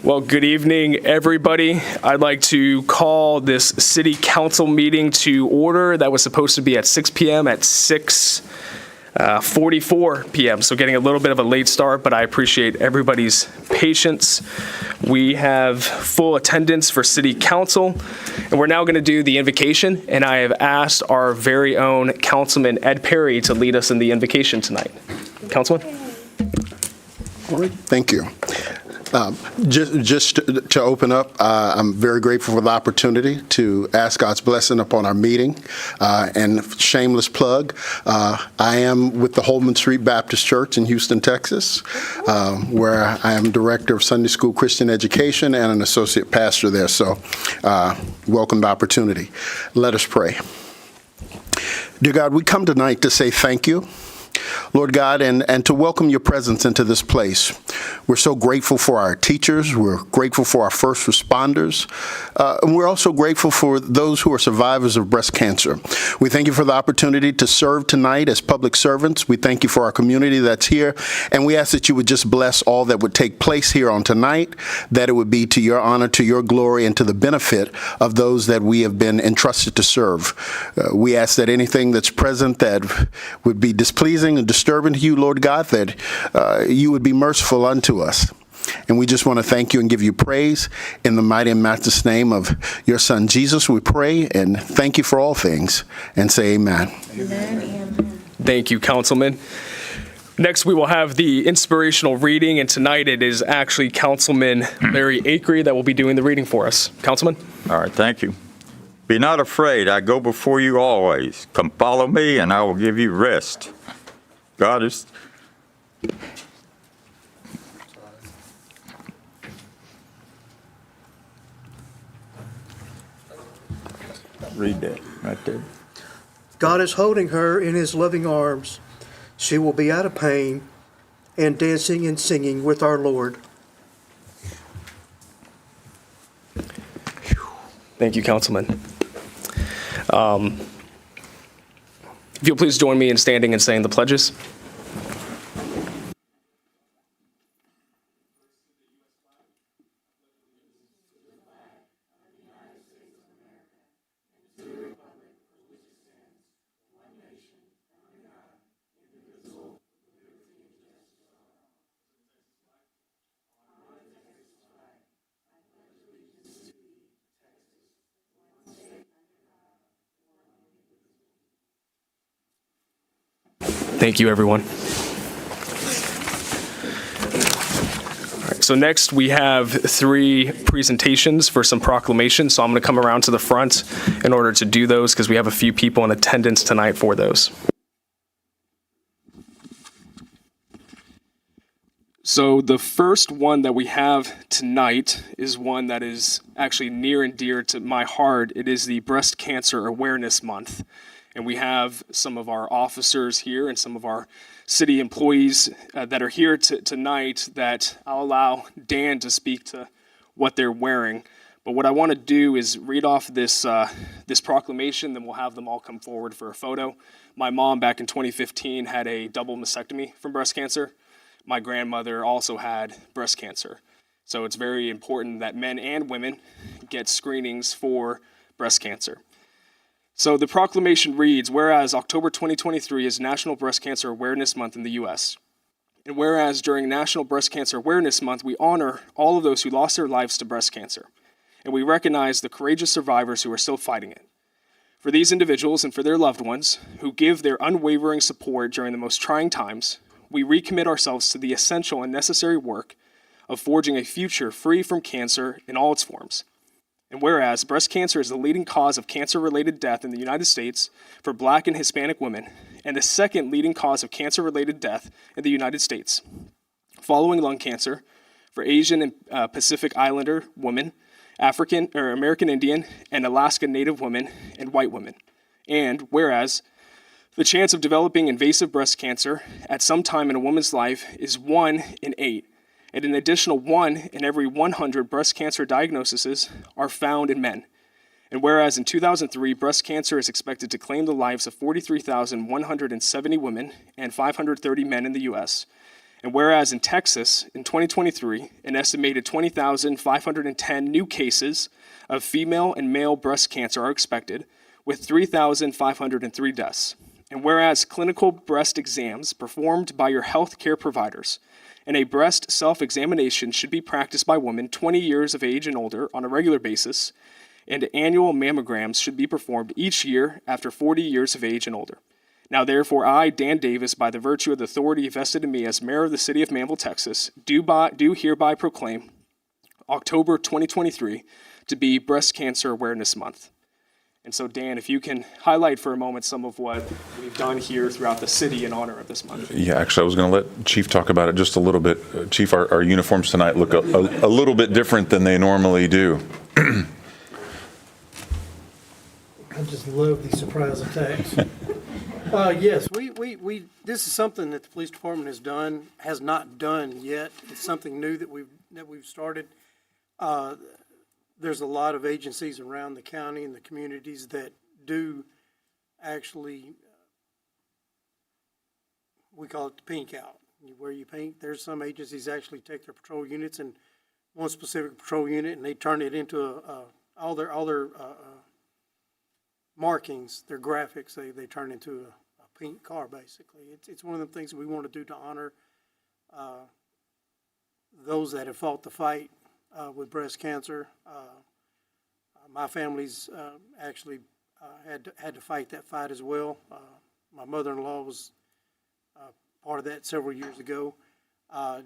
Well, good evening, everybody. I'd like to call this city council meeting to order. That was supposed to be at 6 p.m. at 6:44 p.m. So getting a little bit of a late start, but I appreciate everybody's patience. We have full attendance for city council, and we're now going to do the invocation, and I have asked our very own Councilman Ed Perry to lead us in the invocation tonight. Councilman? All right, thank you. Just to open up, I'm very grateful for the opportunity to ask God's blessing upon our meeting. And shameless plug, I am with the Holman Street Baptist Church in Houston, Texas, where I am Director of Sunday School Christian Education and an Associate Pastor there. So welcome the opportunity. Let us pray. Dear God, we come tonight to say thank you, Lord God, and to welcome your presence into this place. We're so grateful for our teachers. We're grateful for our first responders. And we're also grateful for those who are survivors of breast cancer. We thank you for the opportunity to serve tonight as public servants. We thank you for our community that's here. And we ask that you would just bless all that would take place here on tonight, that it would be to your honor, to your glory, and to the benefit of those that we have been entrusted to serve. We ask that anything that's present that would be displeasing and disturbing to you, Lord God, that you would be merciful unto us. And we just want to thank you and give you praise in the mighty and matchless name of your Son, Jesus. We pray and thank you for all things and say amen. Amen. Thank you, Councilman. Next, we will have the inspirational reading, and tonight it is actually Councilman Larry Acree that will be doing the reading for us. Councilman? All right, thank you. Be not afraid, I go before you always. Come follow me, and I will give you rest. God is... Read that right there. God is holding her in his loving arms. She will be out of pain and dancing and singing with our Lord. Thank you, Councilman. If you'll please join me in standing and saying the pledges. Thank you, everyone. All right, so next we have 3 presentations for some proclamations. So I'm going to come around to the front in order to do those because we have a few people in attendance tonight for those. So the first one that we have tonight is one that is actually near and dear to my heart. It is the Breast Cancer Awareness Month. And we have some of our officers here and some of our city employees that are here tonight that I'll allow Dan to speak to what they're wearing. But what I want to do is read off this proclamation, then we'll have them all come forward for a photo. My mom back in 2015 had a double mastectomy from breast cancer. My grandmother also had breast cancer. So it's very important that men and women get screenings for breast cancer. So the proclamation reads, whereas October 2023 is National Breast Cancer Awareness Month in the U.S., and whereas during National Breast Cancer Awareness Month, we honor all of those who lost their lives to breast cancer, and we recognize the courageous survivors who are still fighting it. For these individuals and for their loved ones who give their unwavering support during the most trying times, we recommit ourselves to the essential and necessary work of forging a future free from cancer in all its forms. And whereas breast cancer is the leading cause of cancer-related death in the United States for Black and Hispanic women, and the second leading cause of cancer-related death in the United States, following lung cancer for Asian and Pacific Islander women, African or American Indian and Alaska Native women, and white women. And whereas the chance of developing invasive breast cancer at some time in a woman's life is 1 in 8, and an additional 1 in every 100 breast cancer diagnoses are found in men. And whereas in 2003, breast cancer is expected to claim the lives of 43,170 women and 530 men in the U.S., And whereas in Texas, in 2023, an estimated 20,510 new cases of female and male breast cancer are expected, with 3,503 deaths. And whereas clinical breast exams performed by your healthcare providers and a breast self-examination should be practiced by women 20 years of age and older on a regular basis, and annual mammograms should be performed each year after 40 years of age and older. Now, therefore, I, Dan Davis, by the virtue of the authority vested in me as mayor of the city of Manvel, Texas, do hereby proclaim October 2023 to be Breast Cancer Awareness Month. And so, Dan, if you can highlight for a moment some of what we've done here throughout the city in honor of this month. Yeah, actually, I was going to let Chief talk about it just a little bit. Chief, our uniforms tonight look a little bit different than they normally do. I just love these surprise attacks. Yes, we this is something that the police department has not done yet. It's something new that we've started. There's a lot of agencies around the county and the communities that do actually, we call it the pink out. Where you pink, there's some agencies actually take their patrol units and one specific patrol unit and they turn it into all their markings, their graphics, they turn into a pink car, basically. It's one of the things that we want to do to honor those that have fought the fight with breast cancer. My family's actually had to fight that fight as well. My mother-in-law was part of that several years ago.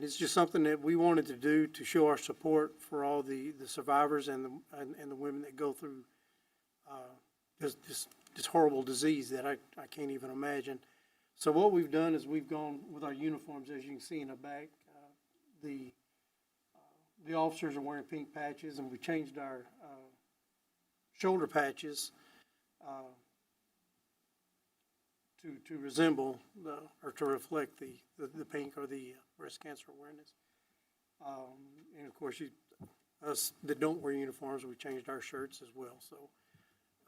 It's just something that we wanted to do to show our support for all the survivors and the women that go through this horrible disease that I can't even imagine. So what we've done is we've gone with our uniforms, as you can see in the back. The officers are wearing pink patches, and we changed our shoulder patches to resemble or to reflect the pink or the breast cancer awareness. And of course, us that don't wear uniforms, we changed our shirts as well. So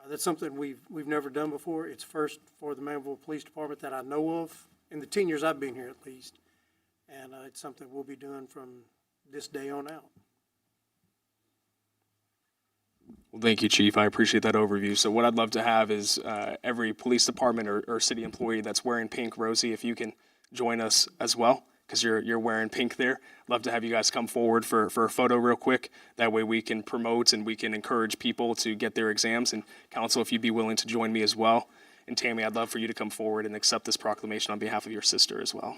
that's something we've never done before. It's first for the Manvel Police Department that I know of in the 10 years I've been here, at least. And it's something we'll be doing from this day on out. Well, thank you, Chief. I appreciate that overview. So what I'd love to have is every police department or city employee that's wearing pink, Rosie, if you can join us as well, because you're wearing pink there. Love to have you guys come forward for a photo real quick. That way we can promote and we can encourage people to get their exams. And Council, if you'd be willing to join me as well. And Tammy, I'd love for you to come forward and accept this proclamation on behalf of your sister as well.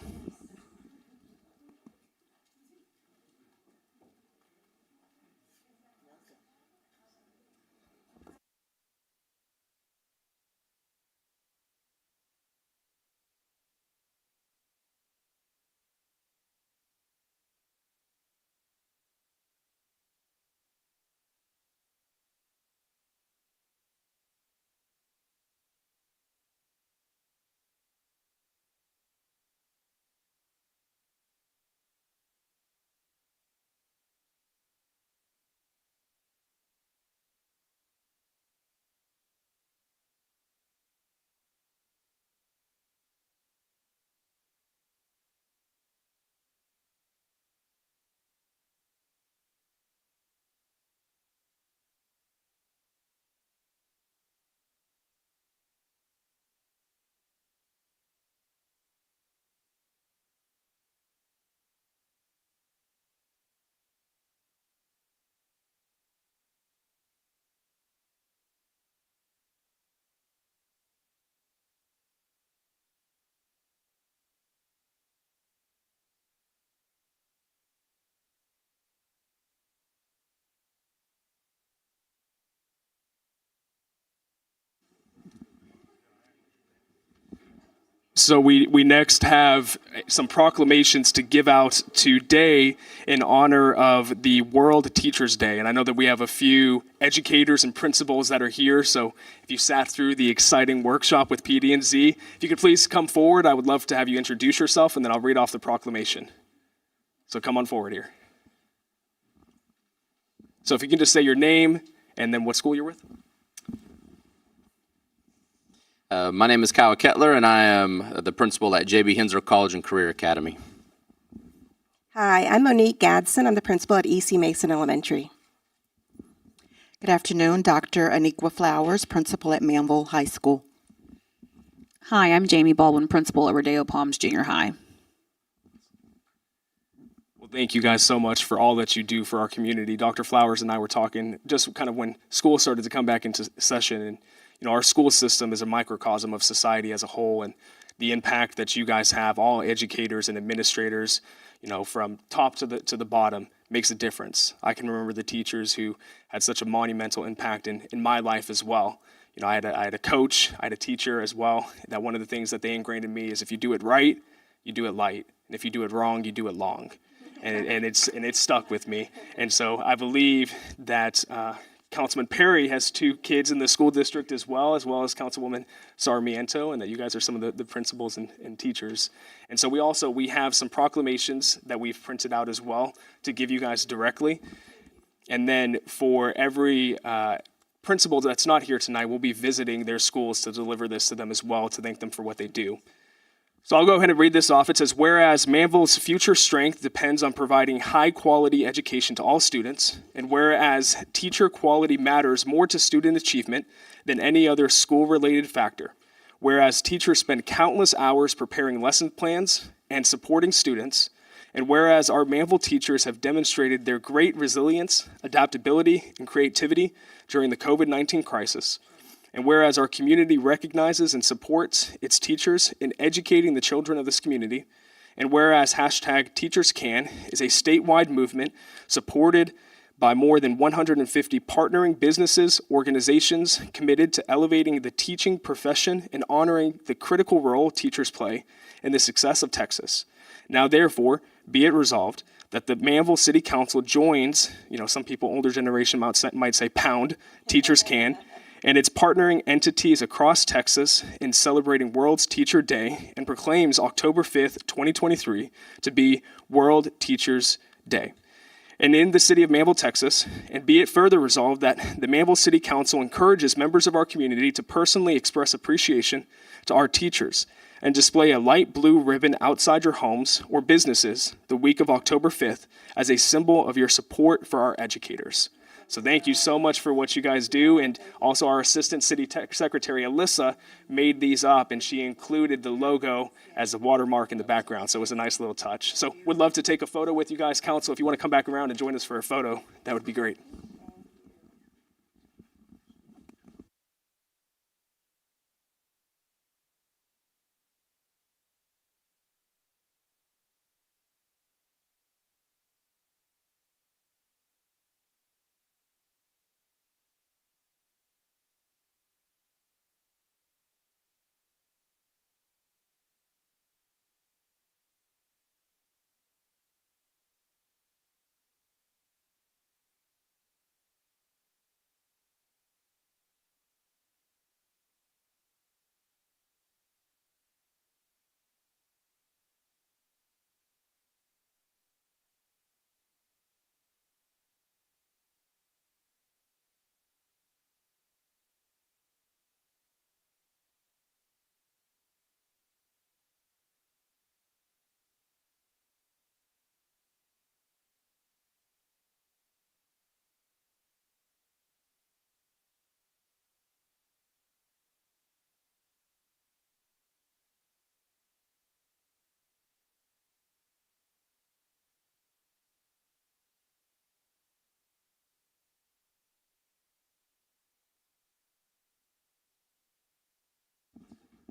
So we next have some proclamations to give out today in honor of the World Teachers Day. And I know that we have a few educators and principals that are here. So if you sat through the exciting workshop with PD&Z, if you could please come forward, I would love to have you introduce yourself, and then I'll read off the proclamation. So come on forward here. So if you can just say your name and then what school you're with. My name is Kyle Kettler, and I am the principal at J.B. Hensler College and Career Academy. Hi, I'm Monique Gadsden. I'm the principal at E.C. Mason Elementary. Good afternoon, Dr. Aniqua Flowers, principal at Manvel High School. Hi, I'm Jamie Baldwin, principal at Rodeo Palms Junior High. Well, thank you guys so much for all that you do for our community. Dr. Flowers and I were talking just kind of when school started to come back into session, and our school system is a microcosm of society as a whole, and the impact that you guys have, all educators and administrators, from top to the bottom, makes a difference. I can remember the teachers who had such a monumental impact in my life as well. I had a coach, I had a teacher as well, that one of the things that they ingrained in me is if you do it right, you do it light. And if you do it wrong, you do it long. And it's stuck with me. And so I believe that Councilman Perry has 2 kids in the school district as well as Councilwoman Sarmiento, and that you guys are some of the principals and teachers. And so we have some proclamations that we've printed out as well to give you guys directly. And then for every principal that's not here tonight, we'll be visiting their schools to deliver this to them as well, to thank them for what they do. So I'll go ahead and read this off. It says, whereas Manvel's future strength depends on providing high-quality education to all students, and whereas teacher quality matters more to student achievement than any other school-related factor, whereas teachers spend countless hours preparing lesson plans and supporting students, and whereas our Manvel teachers have demonstrated their great resilience, adaptability, and creativity during the COVID-19 crisis, and whereas our community recognizes and supports its teachers in educating the children of this community, and whereas #TeachersCan is a statewide movement supported by more than 150 partnering businesses, organizations committed to elevating the teaching profession and honoring the critical role teachers play in the success of Texas. Now, therefore, be it resolved that the Manvel City Council joins, some people older generation might say pound, TeachersCan, and its partnering entities across Texas in celebrating World Teacher Day, and proclaims October 5th, 2023 to be World Teachers Day. And in the city of Manvel, Texas, and be it further resolved that the Manvel City Council encourages members of our community to personally express appreciation to our teachers and display a light blue ribbon outside your homes or businesses the week of October 5th as a symbol of your support for our educators. So thank you so much for what you guys do. And also our Assistant City Secretary, Alyssa, made these up, and she included the logo as a watermark in the background. So it was a nice little touch. So would love to take a photo with you guys, Council. If you want to come back around and join us for a photo, that would be great.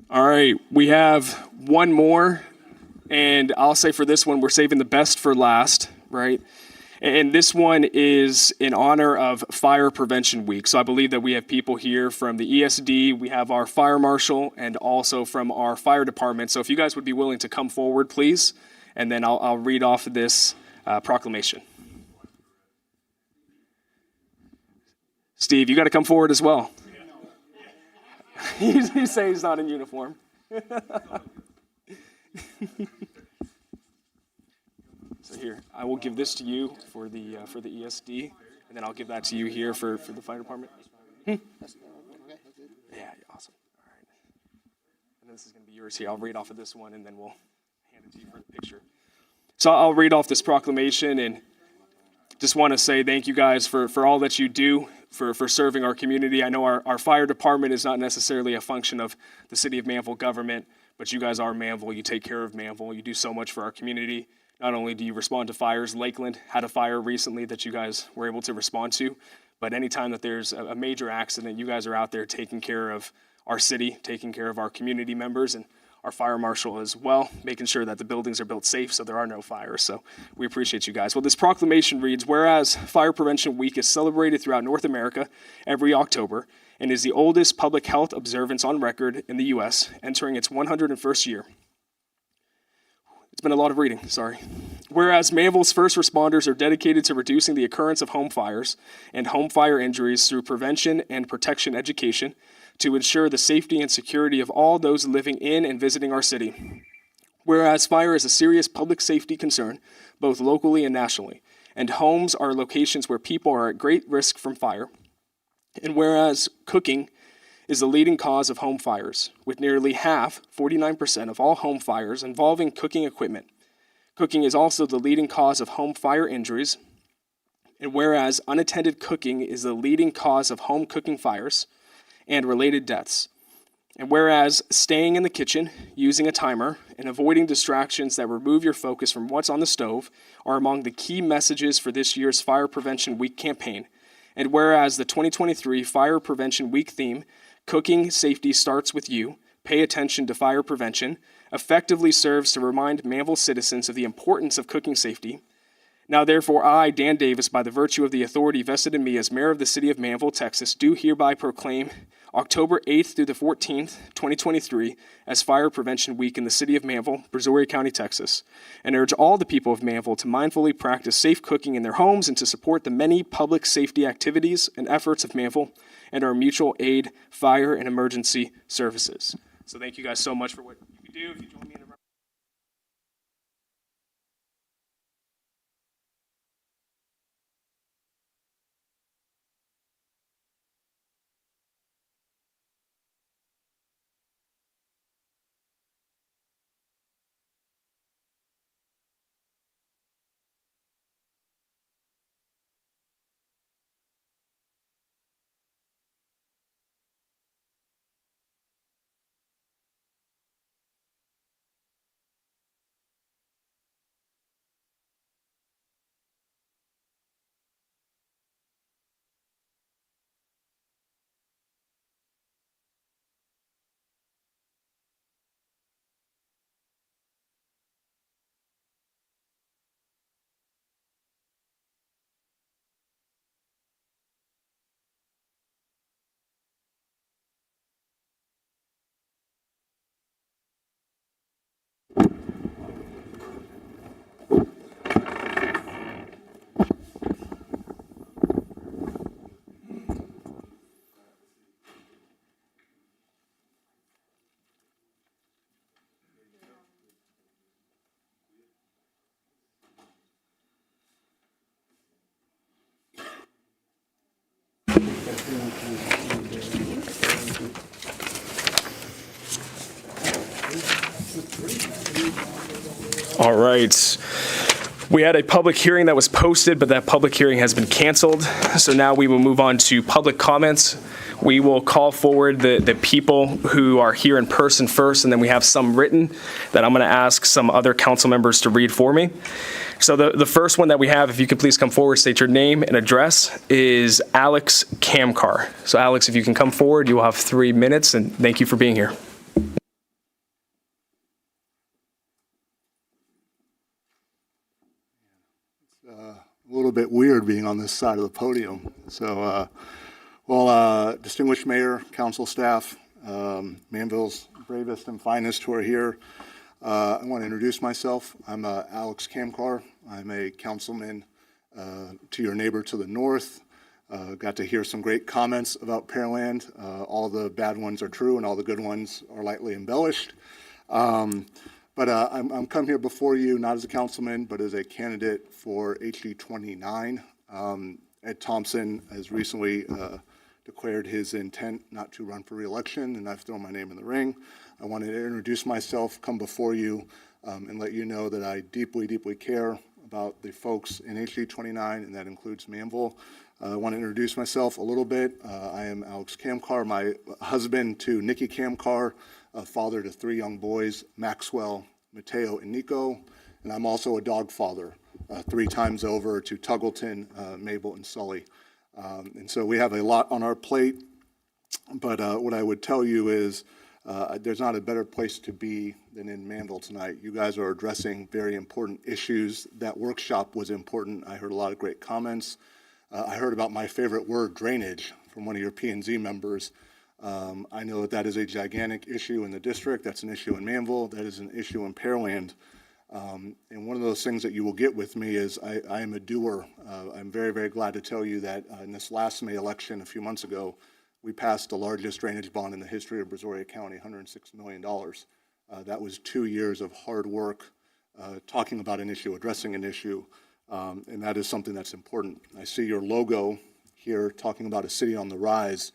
All right, we have one more, and I'll say for this one, we're saving the best for last, right? And this one is in honor of Fire Prevention Week. So I believe that we have people here from the ESD, we have our fire marshal, and also from our fire department. So if you guys would be willing to come forward, please, and then I'll read off this proclamation. Steve, you got to come forward as well. You say he's not in uniform. So here, I will give this to you for the ESD, and then I'll give that to you here for the fire department. Yeah, awesome. All right. And this is going to be yours here. I'll read off of this one, and then we'll hand it to you for the picture. So I'll read off this proclamation and just want to say thank you guys for all that you do for serving our community. I know our fire department is not necessarily a function of the city of Manvel government, but you guys are Manvel. You take care of Manvel. You do so much for our community. Not only do you respond to fires, Lakeland had a fire recently that you guys were able to respond to, but anytime that there's a major accident, you guys are out there taking care of our city, taking care of our community members, and our fire marshal as well, making sure that the buildings are built safe so there are no fires. So we appreciate you guys. Well, this proclamation reads, whereas Fire Prevention Week is celebrated throughout North America every October and is the oldest public health observance on record in the U.S., entering its 101st year. It's been a lot of reading, sorry. Whereas Manvel's first responders are dedicated to reducing the occurrence of home fires and home fire injuries through prevention and protection education, to ensure the safety and security of all those living in and visiting our city. Whereas fire is a serious public safety concern, both locally and nationally, and homes are locations where people are at great risk from fire. And whereas cooking is the leading cause of home fires, with nearly half, 49% of all home fires involving cooking equipment. Cooking is also the leading cause of home fire injuries. And whereas unattended cooking is the leading cause of home cooking fires and related deaths. And whereas staying in the kitchen, using a timer, and avoiding distractions that remove your focus from what's on the stove are among the key messages for this year's Fire Prevention Week campaign. And whereas the 2023 Fire Prevention Week theme, Cooking Safety Starts With You, Pay Attention to Fire Prevention, effectively serves to remind Manvel citizens of the importance of cooking safety. Now, therefore, I, Dan Davis, by the virtue of the authority vested in me as mayor of the city of Manvel, Texas, do hereby proclaim October 8th through the 14th, 2023, as Fire Prevention Week in the city of Manvel, Brazoria County, Texas, and urge all the people of Manvel to mindfully practice safe cooking in their homes and to support the many public safety activities and efforts of Manvel and our mutual aid, fire, and emergency services. So thank you guys so much for what you do. If you join me in a All right. We had a public hearing that was posted, but that public hearing has been canceled. So now we will move on to public comments. We will call forward the people who are here in person first, and then we have some written that I'm going to ask some other council members to read for me. So the first one that we have, if you could please come forward, state your name and address, is Alex Kamkar. So Alex, if you can come forward, you will have 3 minutes, and thank you for being here. A little bit weird being on this side of the podium. So, distinguished mayor, council staff, Manvel's bravest and finest who are here, I want to introduce myself. I'm Alex Kamkar. I'm a councilman to your neighbor to the north. Got to hear some great comments about Pearland. All the bad ones are true and all the good ones are lightly embellished. But I'm come here before you not as a councilman, but as a candidate for HD 29. Ed Thompson has recently declared his intent not to run for re-election, and I've thrown my name in the ring. I wanted to introduce myself, come before you and let you know that I deeply, deeply care about the folks in HD 29, and that includes Manvel. I want to introduce myself a little bit. I am Alex Kamkar, my husband to Nikki Kamkar, father to 3 young boys, Maxwell, Mateo, and Nico. And I'm also a dog father 3 times over to Tuggleton, Mabel, and Sully. And so we have a lot on our plate, but what I would tell you is there's not a better place to be than in Manvel tonight. You guys are addressing very important issues. That workshop was important. I heard a lot of great comments. I heard about my favorite word, drainage, from one of your P&Z members. I know that that is a gigantic issue in the district. That's an issue in Manvel. That is an issue in Pearland. And one of those things that you will get with me is I am a doer. I'm very, very glad to tell you that in this last May election a few months ago, we passed the largest drainage bond in the history of Brazoria County, $106 million. That was 2 years of hard work, talking about an issue, addressing an issue, and that is something that's important. I see your logo here talking about a city on the rise.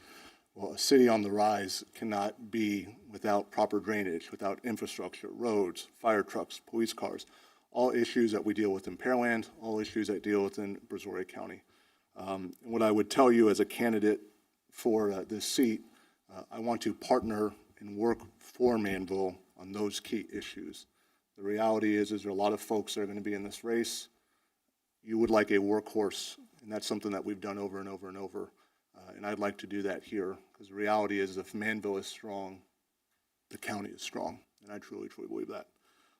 Well, a city on the rise cannot be without proper drainage, without infrastructure, roads, fire trucks, police cars, all issues that we deal with in Pearland, all issues that deal with in Brazoria County. And what I would tell you as a candidate for this seat, I want to partner and work for Manvel on those key issues. The reality is there are a lot of folks that are going to be in this race. You would like a workhorse, and that's something that we've done over and over and over. And I'd like to do that here, because the reality is if Manvel is strong, the county is strong, and I truly, truly believe that.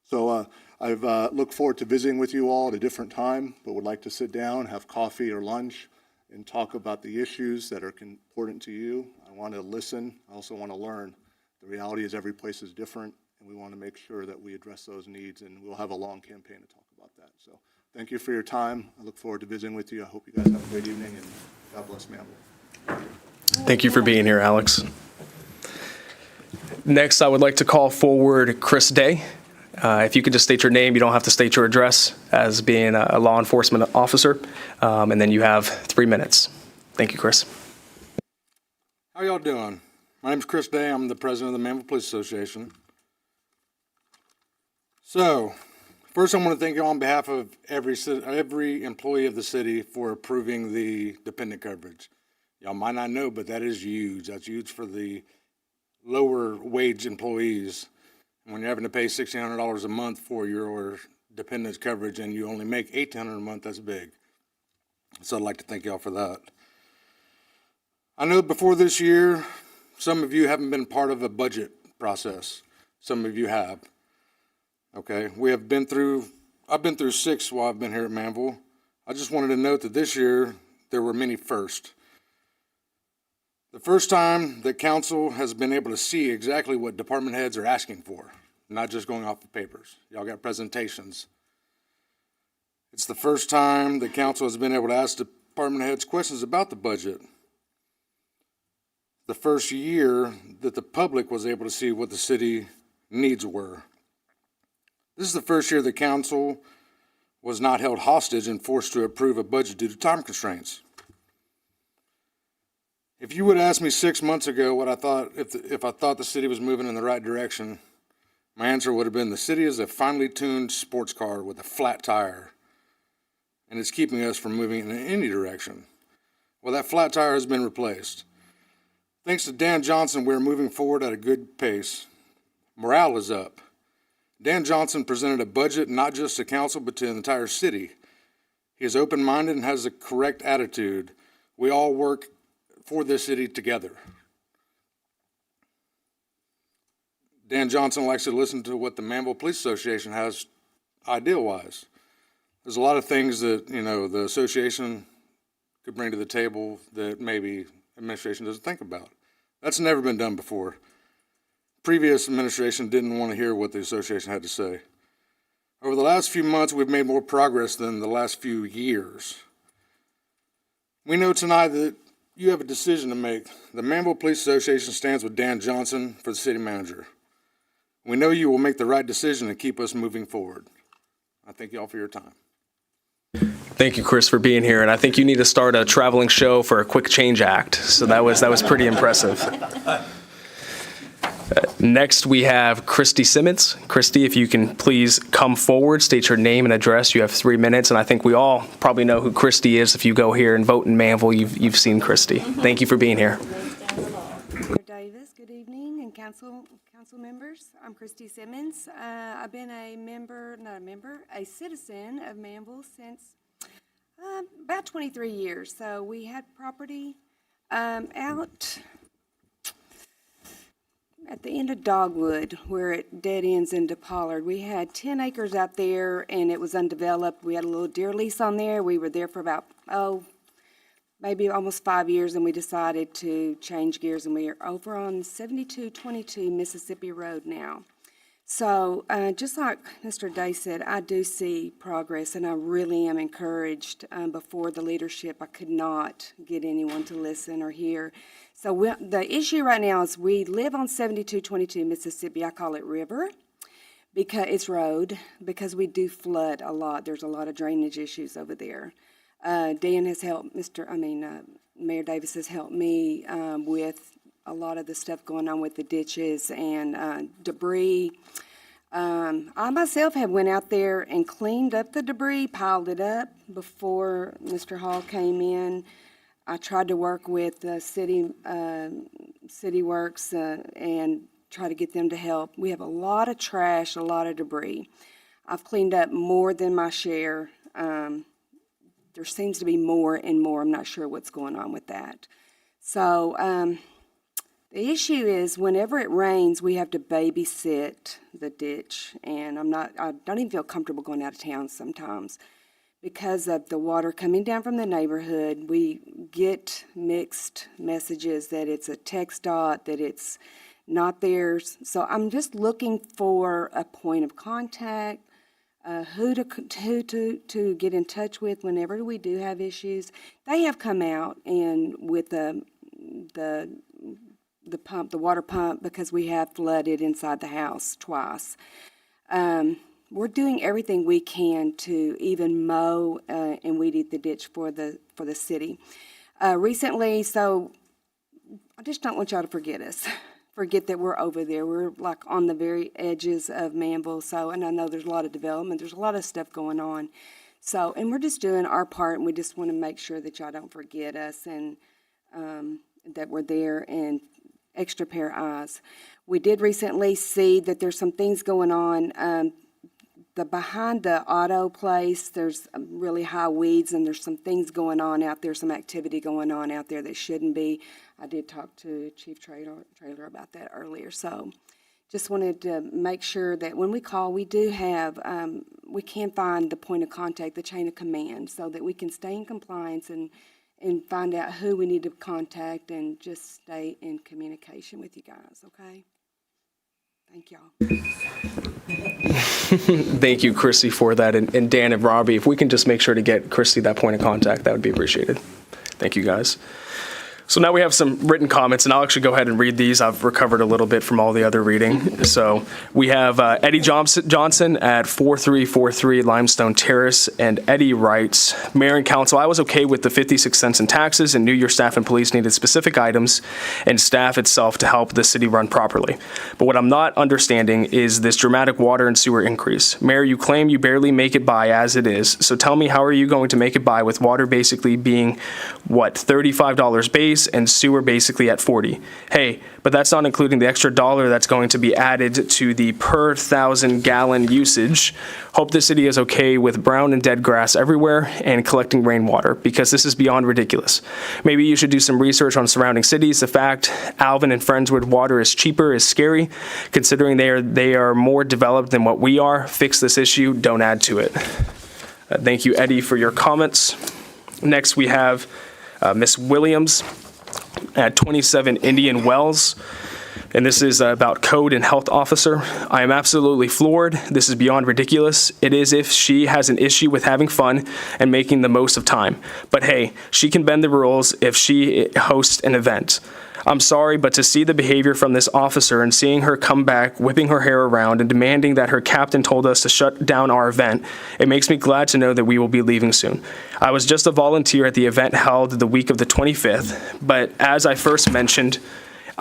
So I've looked forward to visiting with you all at a different time, but would like to sit down, have coffee or lunch, and talk about the issues that are important to you. I want to listen. I also want to learn. The reality is every place is different, and we want to make sure that we address those needs, and we'll have a long campaign to talk about that. So thank you for your time. I look forward to visiting with you. I hope you guys have a great evening, and God bless Manvel. Thank you for being here, Alex. Next, I would like to call forward Chris Day. If you could just state your name, you don't have to state your address, as being a law enforcement officer, and then you have 3 minutes. Thank you, Chris. How y'all doing? My name's Chris Day. I'm the president of the Manvel Police Association. So, first I want to thank you on behalf of every employee of the city for approving the dependent coverage. Y'all might not know, but that is huge. That's huge for the lower wage employees. When you're having to pay $1,600 a month for your dependents coverage and you only make $1,800 a month, that's big. So I'd like to thank y'all for that. I know before this year, some of you haven't been part of a budget process. Some of you have. Okay, I've been through 6 while I've been here at Manvel. I just wanted to note that this year there were many firsts. The first time that council has been able to see exactly what department heads are asking for, not just going off of papers. Y'all got presentations. It's the first time that council has been able to ask department heads questions about the budget. The first year that the public was able to see what the city needs were. This is the first year the council was not held hostage and forced to approve a budget due to time constraints. If you would ask me 6 months ago what I thought, if I thought the city was moving in the right direction, my answer would have been the city is a finely tuned sports car with a flat tire, and it's keeping us from moving in any direction. Well, that flat tire has been replaced. Thanks to Dan Johnson, we're moving forward at a good pace. Morale is up. Dan Johnson presented a budget not just to council, but to the entire city. He is open-minded and has the correct attitude. We all work for this city together. Dan Johnson likes to listen to what the Manvel Police Association has idea-wise. There's a lot of things that, the association could bring to the table that maybe administration doesn't think about. That's never been done before. Previous administration didn't want to hear what the association had to say. Over the last few months, we've made more progress than the last few years. We know tonight that you have a decision to make. The Manvel Police Association stands with Dan Johnson for the city manager. We know you will make the right decision and keep us moving forward. I thank you all for your time. Thank you, Chris, for being here. And I think you need to start a traveling show for a Quick Change Act. So that was pretty impressive. Next, we have Christy Simmons. Christy, if you can please come forward, state your name and address. You have 3 minutes, and I think we all probably know who Christy is. If you go here and vote in Manvel, you've seen Christy. Thank you for being here. Mayor Davis, good evening, and council members. I'm Christy Simmons. I've been a citizen of Manvel since about 23 years. So we had property out at the end of Dogwood, where it dead ends into Pollard. We had 10 acres out there, and it was undeveloped. We had a little deer lease on there. We were there for about, maybe almost 5 years, and we decided to change gears, and we are over on 7222 Mississippi Road now. So just like Mr. Day said, I do see progress, and I really am encouraged. Before the leadership, I could not get anyone to listen or hear. So the issue right now is we live on 7222 Mississippi. I call it River because it's road, because we do flood a lot. There's a lot of drainage issues over there. Dan has helped Mayor Davis has helped me with a lot of the stuff going on with the ditches and debris. I myself have went out there and cleaned up the debris, piled it up before Mr. Hall came in. I tried to work with City Works and try to get them to help. We have a lot of trash, a lot of debris. I've cleaned up more than my share. There seems to be more and more. I'm not sure what's going on with that. So the issue is whenever it rains, we have to babysit the ditch. And I don't even feel comfortable going out of town sometimes because of the water coming down from the neighborhood. We get mixed messages that it's a text dot, that it's not theirs. So I'm just looking for a point of contact, who to get in touch with whenever we do have issues. They have come out and with the water pump, because we have flooded inside the house twice. We're doing everything we can to even mow and weed eat the ditch for the city. Recently, so I just don't want y'all to forget us. Forget that we're over there. We're like on the very edges of Manvel. So, and I know there's a lot of development. There's a lot of stuff going on. So, and we're just doing our part, and we just want to make sure that y'all don't forget us and that we're there and extra pair of eyes. We did recently see that there's some things going on. Behind the auto place, there's really high weeds, and there's some things going on out there, some activity going on out there that shouldn't be. I did talk to Chief Trailer about that earlier. So just wanted to make sure that when we call, we do have, we can find the point of contact, the chain of command, so that we can stay in compliance and find out who we need to contact and just stay in communication with you guys, okay? Thank y'all. Thank you, Christy, for that. And Dan and Robbie, if we can just make sure to get Christy that point of contact, that would be appreciated. Thank you, guys. So now we have some written comments, and I'll actually go ahead and read these. I've recovered a little bit from all the other reading. So we have Eddie Johnson at 4343 Limestone Terrace, and Eddie writes, Mayor and Council, I was okay with the 56 cents in taxes and knew your staff and police needed specific items and staff itself to help the city run properly. But what I'm not understanding is this dramatic water and sewer increase. Mayor, you claim you barely make it by as it is, so tell me, how are you going to make it by with water basically being, what, $35 base and sewer basically at 40. Hey, but that's not including the extra $1 that's going to be added to the per 1,000 gallon usage. Hope the city is okay with brown and dead grass everywhere and collecting rainwater, because this is beyond ridiculous. Maybe you should do some research on surrounding cities. The fact Alvin and Friendswood water is cheaper is scary, considering they are more developed than what we are. Fix this issue, don't add to it. Thank you, Eddie, for your comments. Next, we have Miss Williams at 27 Indian Wells, and this is about code and health officer. I am absolutely floored. This is beyond ridiculous. It is if she has an issue with having fun and making the most of time. But hey, she can bend the rules if she hosts an event. I'm sorry, but to see the behavior from this officer and seeing her come back, whipping her hair around and demanding that her captain told us to shut down our event, it makes me glad to know that we will be leaving soon. I was just a volunteer at the event held the week of the 25th, but as I first mentioned,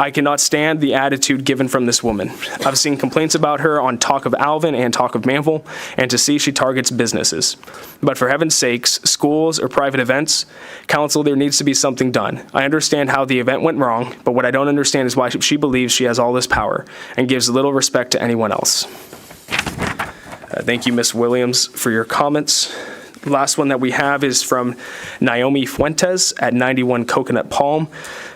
I cannot stand the attitude given from this woman. I've seen complaints about her on Talk of Alvin and Talk of Manvel, and to see she targets businesses. But for heaven's sakes, schools or private events, council, there needs to be something done. I understand how the event went wrong, but what I don't understand is why she believes she has all this power and gives little respect to anyone else. Thank you, Ms. Williams, for your comments. The last one that we have is from Naomi Fuentes at 91 Coconut Palm.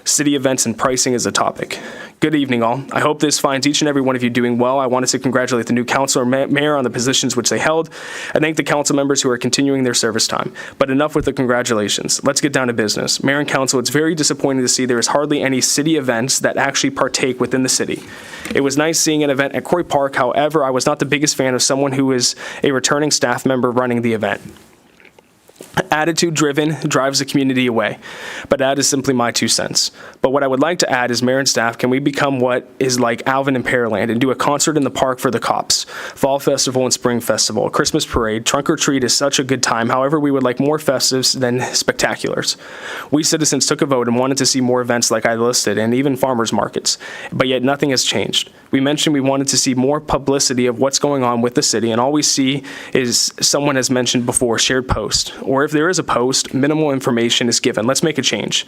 City events and pricing is a topic. Good evening, all. I hope this finds each and every one of you doing well. I wanted to congratulate the new council or mayor on the positions which they held. I thank the council members who are continuing their service time. But enough with the congratulations. Let's get down to business. Mayor and council, it's very disappointing to see there is hardly any city events that actually partake within the city. It was nice seeing an event at Croy Park. However, I was not the biggest fan of someone who is a returning staff member running the event. Attitude driven drives the community away, but that is simply my 2 cents. But what I would like to add is, mayor and staff, can we become what is like Alvin and Pearland and do a concert in the park for the cops, fall festival and spring festival, Christmas parade, trunk or treat is such a good time. However, we would like more festives than spectaculars. We citizens took a vote and wanted to see more events like I listed and even farmers markets, but yet nothing has changed. We mentioned we wanted to see more publicity of what's going on with the city, and all we see is, someone has mentioned before, shared post, or if there is a post, minimal information is given. Let's make a change.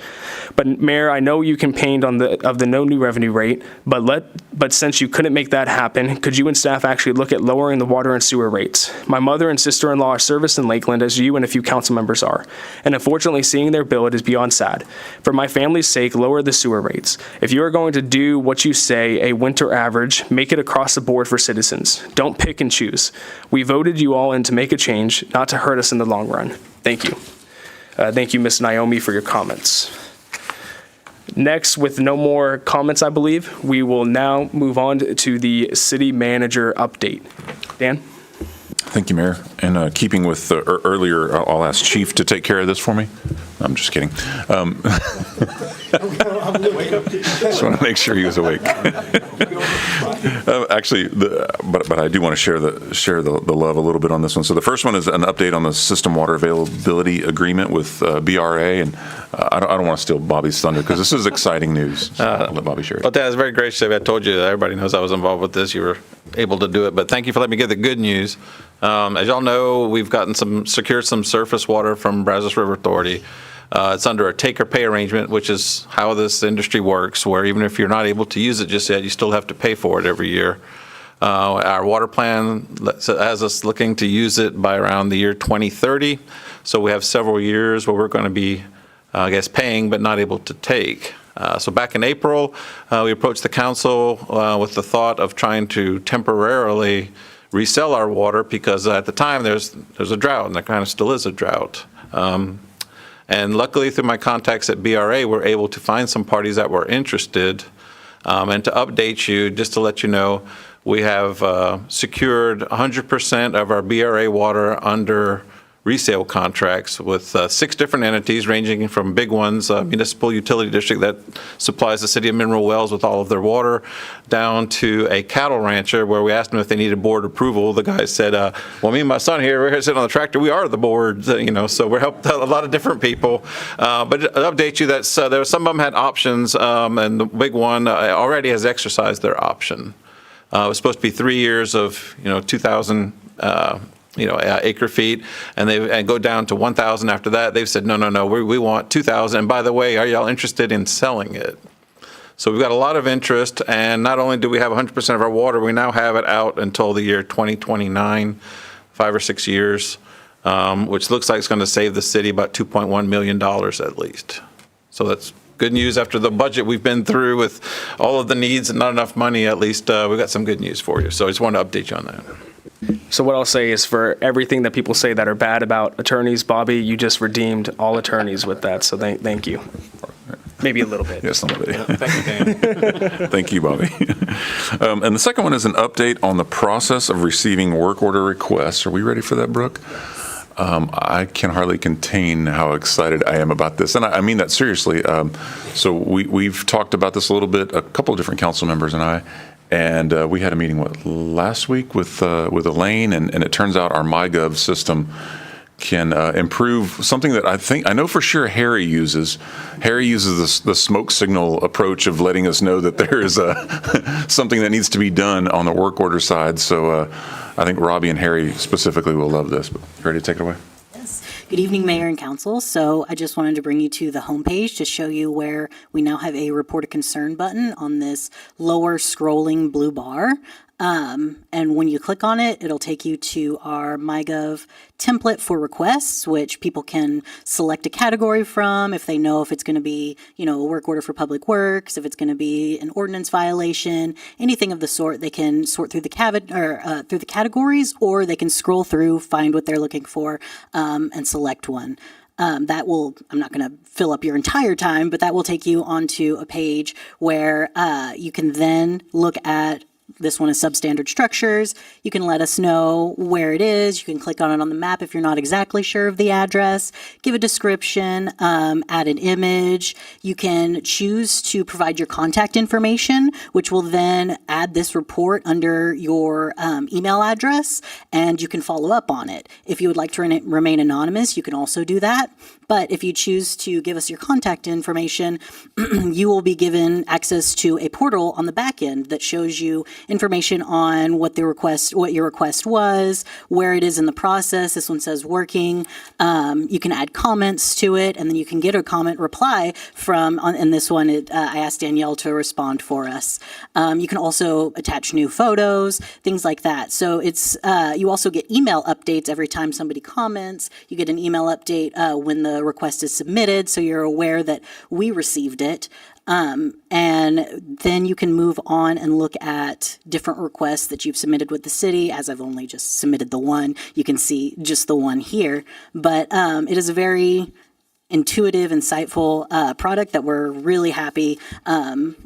But Mayor, I know you campaigned on the no new revenue rate, but since you couldn't make that happen, could you and staff actually look at lowering the water and sewer rates? My mother and sister-in-law are serviced in Lakeland, as you and a few council members are, and unfortunately seeing their bill, it is beyond sad. For my family's sake, lower the sewer rates. If you are going to do what you say, a winter average, make it across the board for citizens. Don't pick and choose. We voted you all in to make a change, not to hurt us in the long run. Thank you. Thank you, Ms. Naomi, for your comments. Next, with no more comments, I believe, we will now move on to the city manager update. Dan? Thank you, Mayor. And keeping with earlier, I'll ask Chief to take care of this for me. I'm just kidding. Just want to make sure he was awake. Actually, but I do want to share the love a little bit on this one. So the first one is an update on the system water availability agreement with BRA, and I don't want to steal Bobby's thunder because this is exciting news. So I'll let Bobby share it. Well, Dan, it's very gracious of you. I told you that everybody knows I was involved with this. You were able to do it, but thank you for letting me give the good news. As y'all know, we've secured some surface water from Brazos River Authority. It's under a take-or-pay arrangement, which is how this industry works, where even if you're not able to use it just yet, you still have to pay for it every year. Our water plan has us looking to use it by around the year 2030, so we have several years where we're going to be, paying but not able to take. So back in April, we approached the council with the thought of trying to temporarily resell our water because at the time there's a drought, and there kind of still is a drought. And luckily, through my contacts at BRA, we're able to find some parties that were interested. And to update you, just to let you know, we have secured 100% of our BRA water under resale contracts with 6 different entities, ranging from big ones, municipal utility district that supplies the city of Mineral Wells with all of their water, down to a cattle rancher where we asked them if they needed board approval. The guy said, well, me and my son here, we're here sitting on the tractor, we are the board, so we're helping a lot of different people. But to update you that there some of them had options, and the big one already has exercised their option. It was supposed to be 3 years of, 2,000 acre feet, and they go down to 1,000 after that. They've said, no, we want 2,000. And by the way, are y'all interested in selling it? So we've got a lot of interest, and not only do we have 100% of our water, we now have it out until the year 2029, 5 or 6 years, which looks like it's going to save the city about $2.1 million at least. So that's good news after the budget we've been through with all of the needs and not enough money. At least we've got some good news for you. So I just wanted to update you on that. So what I'll say is, for everything that people say that are bad about attorneys, Bobby, you just redeemed all attorneys with that. So thank you. Maybe a little bit. Yes, a little bit. Yeah, thank you, Dan. Thank you, Bobby. And the second one is an update on the process of receiving work order requests. Are we ready for that, Brooke? I can hardly contain how excited I am about this, and I mean that seriously. So we've talked about this a little bit, a couple of different council members and I, and we had a meeting last week with Elaine, and it turns out our MyGov system can improve something that I know for sure Harry uses. Harry uses the smoke signal approach of letting us know that there is something that needs to be done on the work order side. So I think Robbie and Harry specifically will love this. But ready to take it away? Yes. Good evening, Mayor and Council. So I just wanted to bring you to the homepage to show you where we now have a report a concern button on this lower scrolling blue bar. And when you click on it, it'll take you to our MyGov template for requests, which people can select a category from if they know if it's going to be, a work order for public works, if it's going to be an ordinance violation, anything of the sort. They can sort through the categories, or they can scroll through, find what they're looking for, and select one. I'm not going to fill up your entire time, but that will take you onto a page where you can then look at. This one is substandard structures. You can let us know where it is. You can click on it on the map if you're not exactly sure of the address. Give a description, add an image. You can choose to provide your contact information, which will then add this report under your email address, and you can follow up on it. If you would like to remain anonymous, you can also do that. But if you choose to give us your contact information, you will be given access to a portal on the back end that shows you information on what your request was, where it is in the process. This one says working. You can add comments to it, and then you can get a comment reply from, in this one, I asked Danielle to respond for us. You can also attach new photos, things like that. So you also get email updates every time somebody comments. You get an email update when the request is submitted, so you're aware that we received it. And then you can move on and look at different requests that you've submitted with the city. As I've only just submitted the one, you can see just the one here. But it is a very intuitive, insightful product that we're really happy.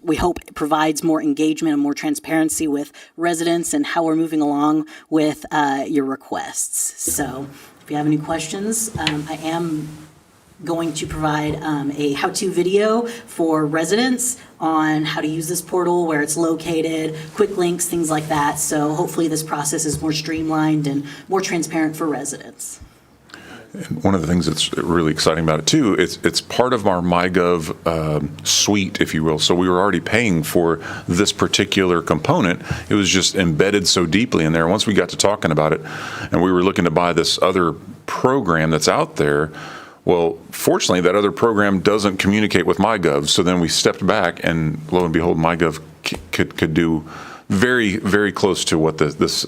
We hope it provides more engagement and more transparency with residents and how we're moving along with your requests. So if you have any questions, I am going to provide a how-to video for residents on how to use this portal, where it's located, quick links, things like that. So hopefully this process is more streamlined and more transparent for residents. And one of the things that's really exciting about it too, it's part of our MyGov suite, if you will. So we were already paying for this particular component. It was just embedded so deeply in there. Once we got to talking about it, and we were looking to buy this other program that's out there, well, fortunately, that other program doesn't communicate with MyGov. So then we stepped back, and lo and behold, MyGov could do very, very close to what this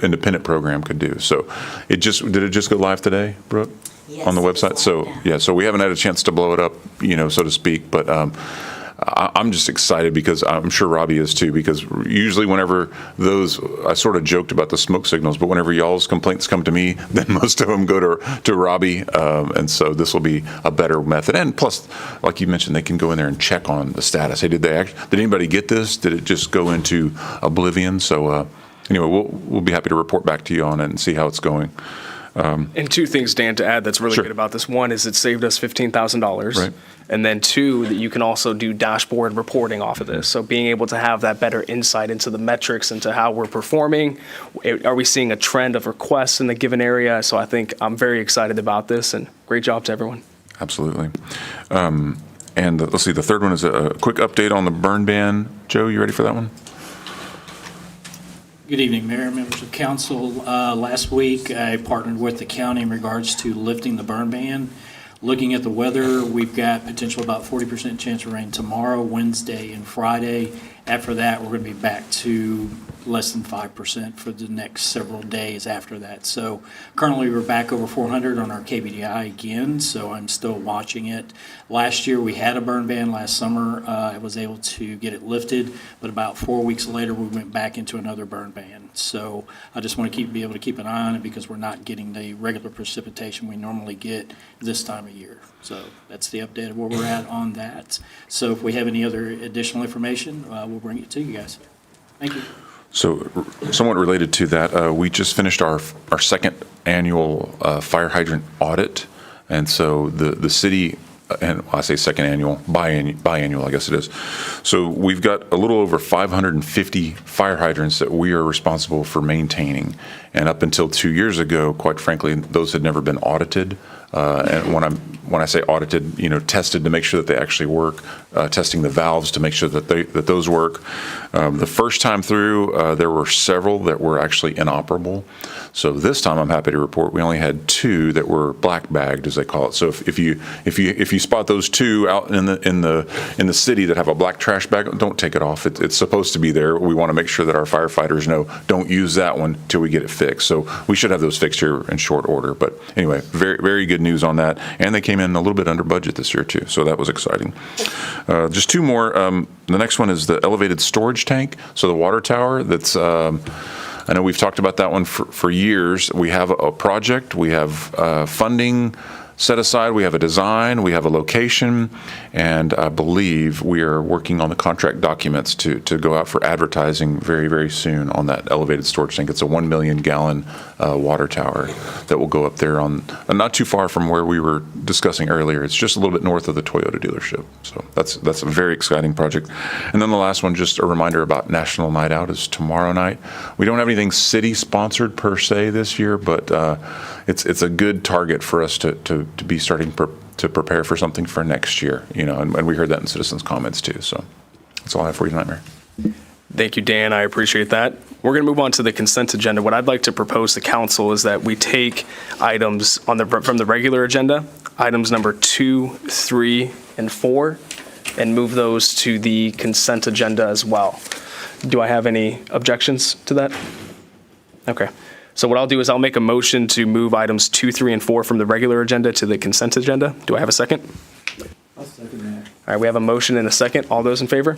independent program could do. So did it just go live today, Brooke? Yes, on the website? So we haven't had a chance to blow it up, so to speak, but I'm just excited because I'm sure Robbie is too, because usually whenever I sort of joked about the smoke signals, but whenever y'all's complaints come to me, then most of them go to Robbie. And so this will be a better method. And plus, like you mentioned, they can go in there and check on the status. Hey, did anybody get this? Did it just go into oblivion? So anyway, we'll be happy to report back to you on it and see how it's going. And two things, Dan, to add that's really good about this. One is it saved us $15,000. Right. And then two, that you can also do dashboard reporting off of this. So being able to have that better insight into the metrics, into how we're performing. Are we seeing a trend of requests in the given area? So I think I'm very excited about this, and great job to everyone. Absolutely. And let's see, the third one is a quick update on the burn ban. Joe, you ready for that one? Good evening, Mayor, members of council. Last week, I partnered with the county in regards to lifting the burn ban. Looking at the weather, we've got potential about 40% chance of rain tomorrow, Wednesday, and Friday. After that, we're going to be back to less than 5% for the next several days after that. So currently, we're back over 400 on our KBDI again, so I'm still watching it. Last year, we had a burn ban last summer. I was able to get it lifted, but about 4 weeks later, we went back into another burn ban. So I just want to be able to keep an eye on it because we're not getting the regular precipitation we normally get this time of year. So that's the update of where we're at on that. So if we have any other additional information, we'll bring it to you guys. Thank you. So somewhat related to that, we just finished our second annual fire hydrant audit. And so the city and I say second annual, biannual, I guess it is. So we've got a little over 550 fire hydrants that we are responsible for maintaining. And up until 2 years ago, quite frankly, those had never been audited. And when I say audited, tested to make sure that they actually work, testing the valves to make sure that those work. The first time through, there were several that were actually inoperable. So this time, I'm happy to report we only had 2 that were black bagged, as they call it. So if you spot those 2 out in the city that have a black trash bag, don't take it off. It's supposed to be there. We want to make sure that our firefighters know don't use that one till we get it fixed. So we should have those fixed here in short order. But anyway, very very good news on that. And they came in a little bit under budget this year too. So that was exciting. Just 2 more. The next one is the elevated storage tank. So the water tower that's. I know we've talked about that one for years. We have a project, we have funding set aside, we have a design, we have a location, and I believe we are working on the contract documents to go out for advertising very, very soon on that elevated storage tank. It's a 1 million gallon water tower that will go up there on not too far from where we were discussing earlier. It's just a little bit north of the Toyota dealership. So that's a very exciting project. And then the last one, just a reminder about National Night Out is tomorrow night. We don't have anything city sponsored per se this year, but it's a good target for us to be starting to prepare for something for next year, and we heard that in citizens' comments too. So that's all I have for you tonight, Mayor. Thank you, Dan. I appreciate that. We're going to move on to the consent agenda. What I'd like to propose to council is that we take items from the regular agenda, items number 2, 3, and 4, and move those to the consent agenda as well. Do I have any objections to that? Okay. So what I'll do is I'll make a motion to move items 2, 3, and 4 from the regular agenda to the consent agenda. Do I have a second? I'll second that. All right, we have a motion and a second. All those in favor?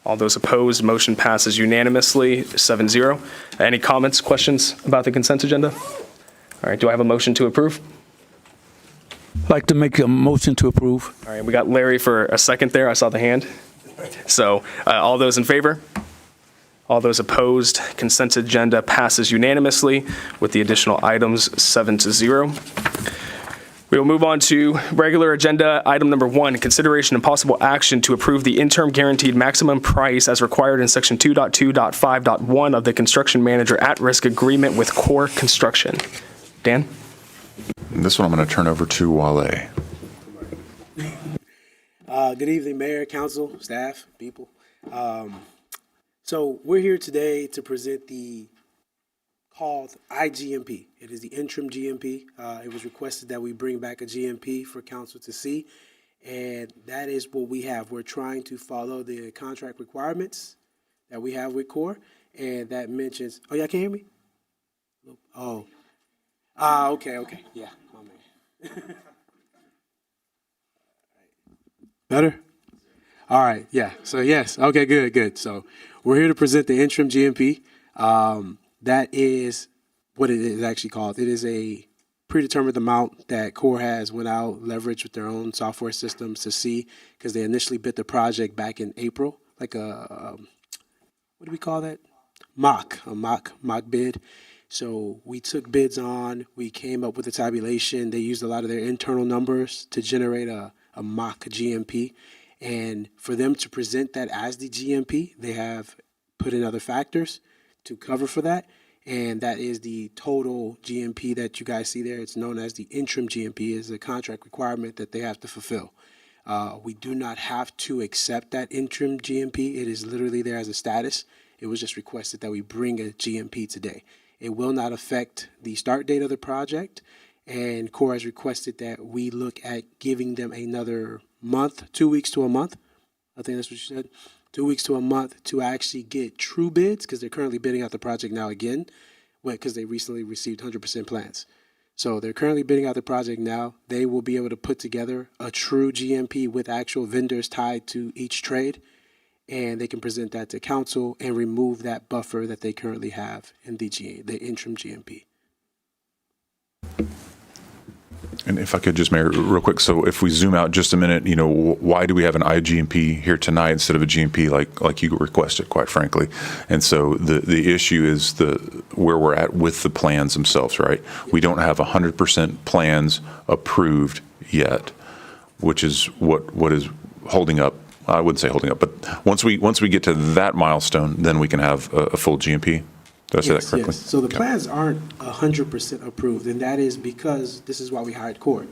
All those opposed? Motion passes unanimously, 7-0. Any comments, questions about the consent agenda? All right, do I have a motion to approve? I'd like to make a motion to approve. All right, we got Larry for a second there. I saw the hand. So all those in favor? All those opposed? Consent agenda passes unanimously with the additional items 7-0. We will move on to regular agenda item number 1, consideration and possible action to approve the interim guaranteed maximum price as required in section 2.2.5.1 of the construction manager at-risk agreement with Core Construction. Dan? This one I'm going to turn over to Wale. Good evening, Mayor, Council, staff, people. So we're here today to present the called IGMP. It is the interim GMP. It was requested that we bring back a GMP for council to see, and that is what we have. We're trying to follow the contract requirements that we have with Core, and that mentions, oh, y'all can't hear me? Oh. Okay, yeah, my man. Better? All right, yeah, so yes, okay, good. So we're here to present the interim GMP. That is what it is actually called. It is a predetermined amount that Core has went out, leveraged with their own software systems to see, because they initially bid the project back in April, like a what do we call that? A mock bid. So we took bids on, we came up with a tabulation. They used a lot of their internal numbers to generate a mock GMP. And for them to present that as the GMP, they have put in other factors to cover for that, and that is the total GMP that you guys see there. It's known as the interim GMP. Is a contract requirement that they have to fulfill. We do not have to accept that interim GMP. It is literally there as a status. It was just requested that we bring a GMP today. It will not affect the start date of the project, and Core has requested that we look at giving them another month, 2 weeks to a month. I think that's what you said. 2 weeks to a month to actually get true bids, because they're currently bidding out the project now again, because they recently received 100% plans. So they're currently bidding out the project now. They will be able to put together a true GMP with actual vendors tied to each trade, and they can present that to council and remove that buffer that they currently have in the interim GMP. And if I could just, Mayor, real quick, so if we zoom out just a minute, why do we have an IGMP here tonight instead of a GMP like you requested, quite frankly? And so the issue is where we're at with the plans themselves, right? We don't have 100% plans approved yet. which is what is holding up. I wouldn't say holding up, but once we get to that milestone, then we can have a full GMP. Did I say that correctly? Yes. So the Okay. plans aren't 100% approved, and that is because this is why we hired Core.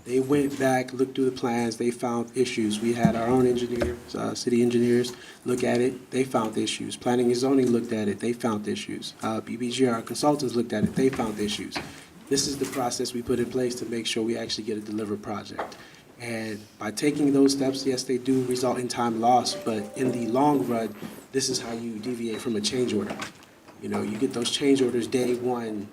They went back, looked through the plans, they found issues. We had our own engineers, city engineers, look at it, they found issues. Planning and zoning looked at it, they found issues. BBG, our consultants looked at it, they found issues. This is the process we put in place to make sure we actually get a delivered project. And by taking those steps, yes, they do result in time lost, but in the long run, this is how you deviate from a change order. You know, you get those change orders day one,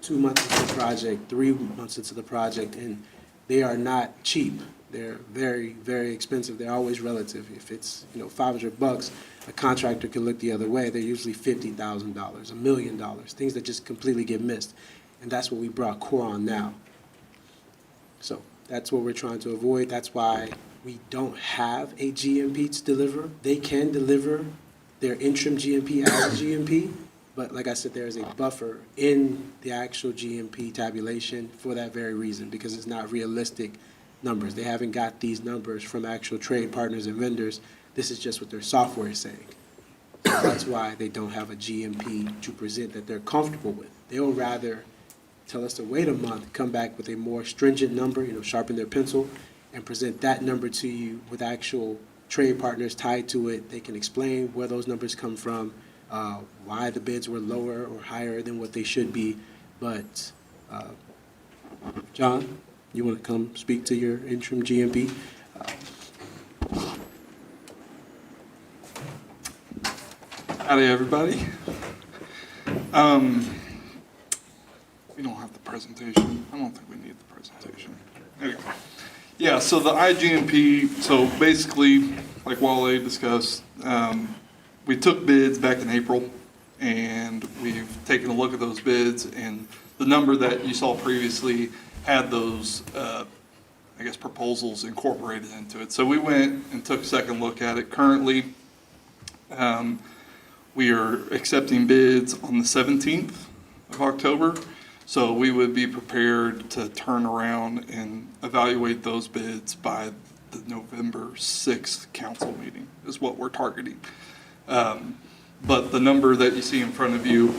2 months into the project, 3 months into the project, and they are not cheap. They're very, very expensive. They're always relative. If it's, $500, a contractor can look the other way. They're usually $50,000, $1 million, things that just completely get missed. And that's what we brought Core on now. So that's what we're trying to avoid. That's why we don't have a GMP to deliver. They can deliver their interim GMP as a GMP, but like I said, there is a buffer in the actual GMP tabulation for that very reason, because it's not realistic numbers. They haven't got these numbers from actual trade partners and vendors. This is just what their software is saying. So that's why they don't have a GMP to present that they're comfortable with. They'll rather tell us to wait a month, come back with a more stringent number, sharpen their pencil, and present that number to you with actual trade partners tied to it. They can explain where those numbers come from, why the bids were lower or higher than what they should be. But, John, you want to come speak to your interim GMP? Howdy, everybody. We don't have the presentation. I don't think we need the presentation. Anyway. Yeah, so the iGMP, so basically, like Wale discussed, we took bids back in April, and we've taken a look at those bids, and the number that you saw previously had those, proposals incorporated into it. So we went and took a second look at it. Currently, we are accepting bids on the 17th of October. So we would be prepared to turn around and evaluate those bids by the November 6th council meeting is what we're targeting. But the number that you see in front of you,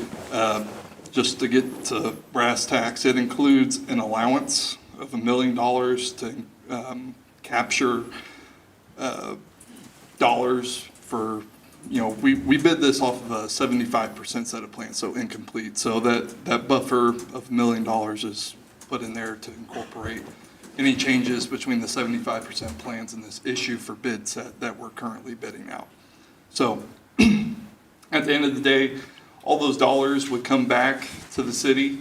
just to get to brass tacks, it includes an allowance of $1 million to capture dollars for, we bid this off of a 75% set of plans, so incomplete. So that buffer of $1 million is put in there to incorporate any changes between the 75% plans and this issue for bid set that we're currently bidding out. So at the end of the day, all those dollars would come back to the city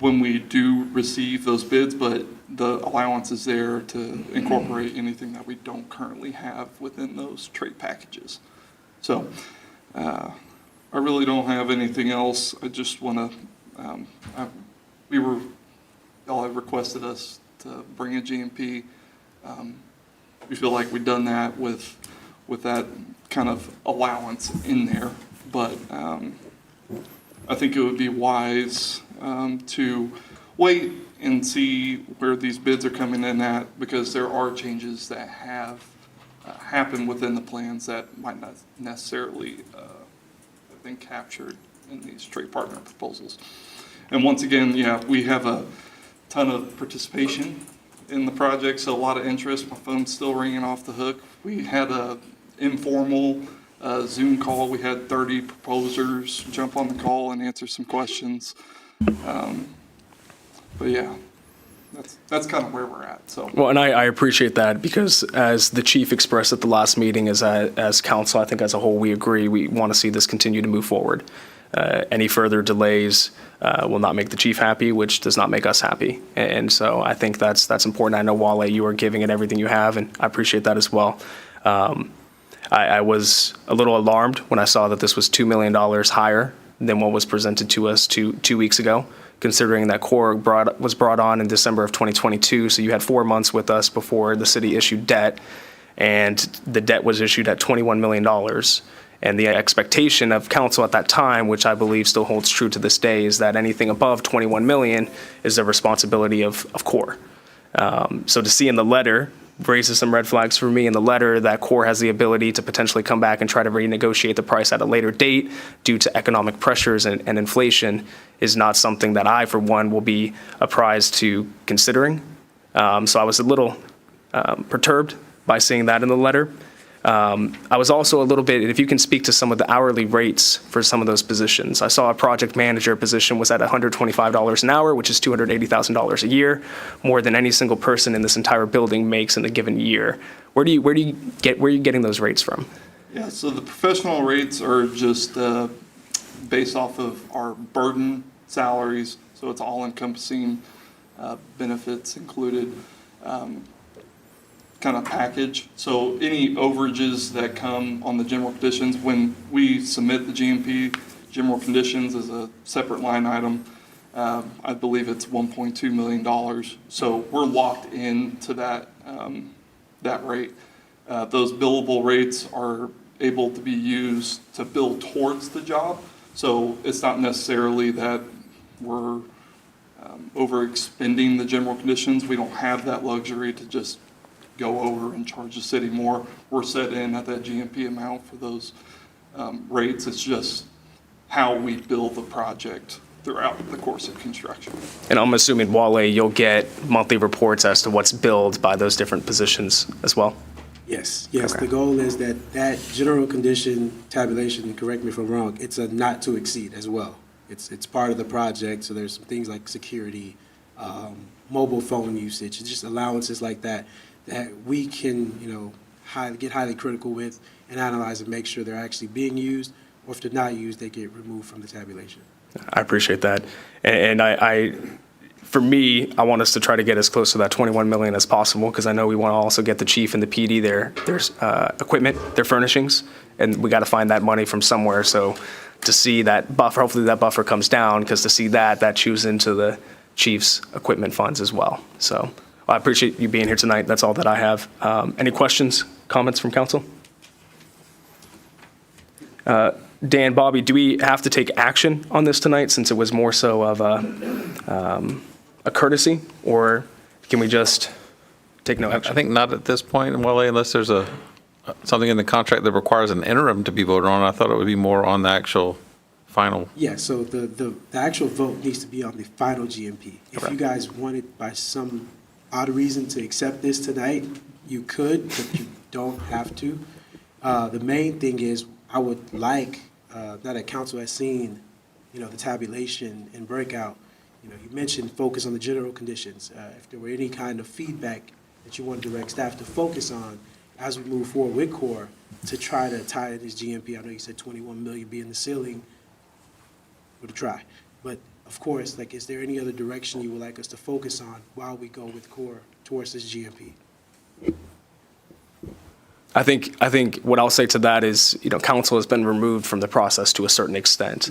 when we do receive those bids, but the allowance is there to incorporate anything that we don't currently have within those trade packages. So I really don't have anything else. I just want to, y'all have requested us to bring a GMP. We feel like we've done that with that kind of allowance in there, but I think it would be wise to wait and see where these bids are coming in at, because there are changes that have happened within the plans that might not necessarily have been captured in these trade partner proposals. And once again, we have a ton of participation in the project, so a lot of interest. My phone's still ringing off the hook. We had a informal Zoom call. We had 30 proposers jump on the call and answer some questions. But yeah, that's kind of where we're at. So. Well, and I appreciate that, because as the chief expressed at the last meeting, as council, I think as a whole, we agree we want to see this continue to move forward. Any further delays will not make the chief happy, which does not make us happy. And so I think that's important. I know, Wale, you are giving it everything you have, and I appreciate that as well. I was a little alarmed when I saw that this was $2 million higher than what was presented to us two weeks ago, considering that Core was brought on in December of 2022. So you had 4 months with us before the city issued debt, and the debt was issued at $21 million. And the expectation of council at that time, which I believe still holds true to this day, is that anything above 21 million is the responsibility of CORE. So to see in the letter raises some red flags for me in the letter that CORE has the ability to potentially come back and try to renegotiate the price at a later date due to economic pressures and inflation is not something that I, for one, will be apprised to considering. So I was a little perturbed by seeing that in the letter. I was also a little bit, if you can speak to some of the hourly rates for some of those positions. I saw a project manager position was at $125 an hour, which is $280,000 a year, more than any single person in this entire building makes in a given year. Where are you getting those rates from? Yeah, so the professional rates are just based off of our burden salaries, so it's all encompassing, benefits included. Kind of package. So any overages that come on the general conditions, when we submit the GMP, general conditions is a separate line item. I believe it's $1.2 million. So we're locked into that, that rate. Those billable rates are able to be used to bill towards the job. So it's not necessarily that we're overexpending the general conditions. We don't have that luxury to just go over and charge the city more. We're set in at that GMP amount for those rates. It's just how we build the project throughout the course of construction. And I'm assuming, Wale, you'll get monthly reports as to what's billed by those different positions as well? Yes. Okay. The goal is that general condition tabulation, correct me if I'm wrong, it's a not to exceed as well. It's part of the project, so there's some things like security, mobile phone usage, just allowances like that we can, get highly critical with and analyze and make sure they're actually being used, or if they're not used, they get removed from the tabulation. I appreciate that. And for me, I want us to try to get as close to that 21 million as possible, because I know we want to also get the chief and the PD their equipment, their furnishings, and we got to find that money from somewhere. So to see that buffer, hopefully that buffer comes down, because to see that chews into the chief's equipment funds as well. So I appreciate you being here tonight. That's all that I have. Any questions, comments from council? Dan, Bobby, do we have to take action on this tonight, since it was more so of a courtesy, or can we just take no action? I think not at this point, Wale, unless there's something in the contract that requires an interim to be voted on. I thought it would be more on the actual final. Yeah, so the actual vote needs to be on the final GMP. If you guys wanted by some odd reason to accept this tonight, you could, but you don't have to. The main thing is, I would like, now that council has seen, the tabulation and breakout, you mentioned focus on the general conditions. If there were any kind of feedback that you want to direct staff to focus on as we move forward with CORE to try to tie in this GMP. I know you said 21 million being the ceiling. We'll try. But of course, is there any other direction you would like us to focus on while we go with CORE towards this GMP? I think what I'll say to that is, council has been removed from the process to a certain extent.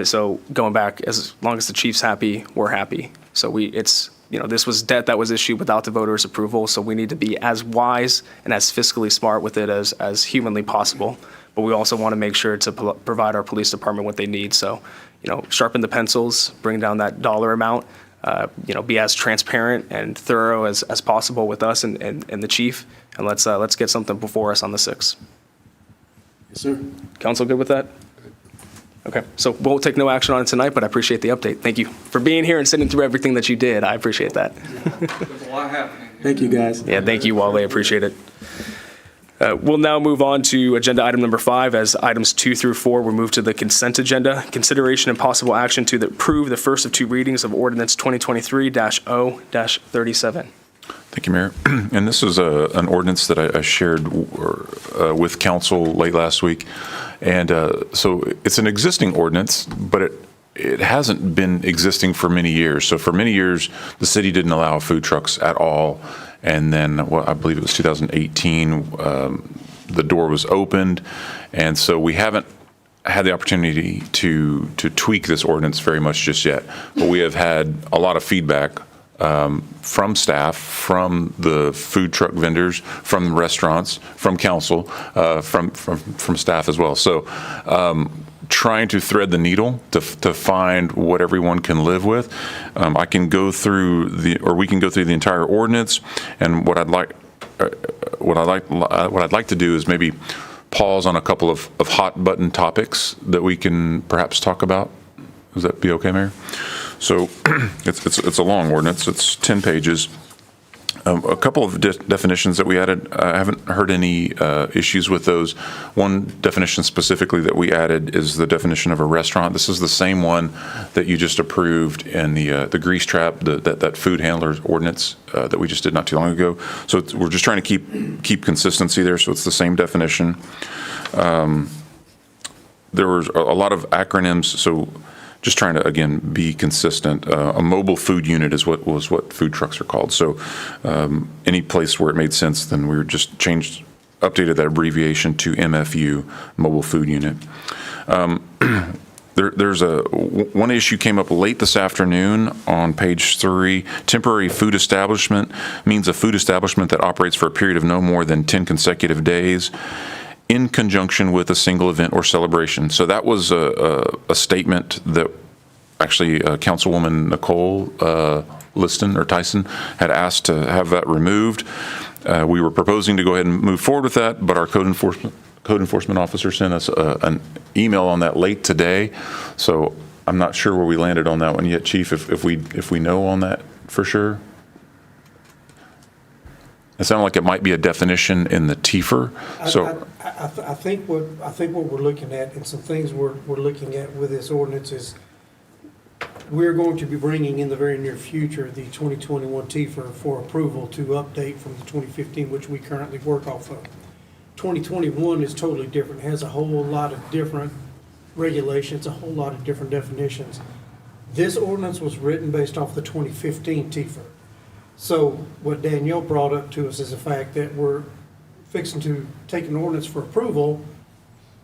So going back, as long as the chief's happy, we're happy. So this was debt that was issued without the voters' approval. So we need to be as wise and as fiscally smart with it as humanly possible. But we also want to make sure to provide our police department what they need. So, sharpen the pencils, bring down that dollar amount, be as transparent and thorough as possible with us and the chief. And let's get something before us on the 6th. Yes, sir. Council good with that? Okay, so we'll take no action on it tonight, but I appreciate the update. Thank you for being here and sitting through everything that you did. I appreciate that. There's a lot happening. Thank you, guys. Yeah, thank you, Wale. Appreciate it. We'll now move on to agenda item number 5. As items 2 through 4 will move to the consent agenda. Consideration and possible action to approve the first of 2 readings of ordinance 2023-0-37. Thank you, Mayor. And this is an ordinance that I shared with council late last week. And so it's an existing ordinance, but it hasn't been existing for many years. So for many years, the city didn't allow food trucks at all. And then, I believe it was 2018, the door was opened. And so we haven't had the opportunity to tweak this ordinance very much just yet. But we have had a lot of feedback from staff, from the food truck vendors, from the restaurants, from council, from staff as well. So trying to thread the needle to find what everyone can live with. I can go through we can go through the entire ordinance, and what I'd like to do is maybe pause on a couple of hot button topics that we can perhaps talk about. Does that be okay, Mayor? So it's a long ordinance. It's 10 pages. A couple of definitions that we added. I haven't heard any issues with those. One definition specifically that we added is the definition of a restaurant. This is the same one that you just approved in the grease trap, that food handlers ordinance that we just did not too long ago. So we're just trying to keep consistency there. So it's the same definition. There was a lot of acronyms. So just trying to, again, be consistent. A mobile food unit is what food trucks are called. So any place where it made sense, then we were just updated that abbreviation to MFU, mobile food unit. There's one issue came up late this afternoon on page 3. Temporary food establishment means a food establishment that operates for a period of no more than 10 consecutive days in conjunction with a single event or celebration. So that was a statement that actually Councilwoman Nicole Tyson had asked to have that removed. We were proposing to go ahead and move forward with that, but our code enforcement officer sent us an email on that late today. So I'm not sure where we landed on that one yet, Chief, if we know on that for sure. It sounded like it might be a definition in the TIFR. So I think what we're looking at, and some things we're looking at with this ordinance is we're going to be bringing in the very near future the 2021 TIFR for approval to update from the 2015, which we currently work off of. 2021 is totally different. It has a whole lot of different regulations, a whole lot of different definitions. This ordinance was written based off the 2015 TIFR. So what Danielle brought up to us is the fact that we're fixing to take an ordinance for approval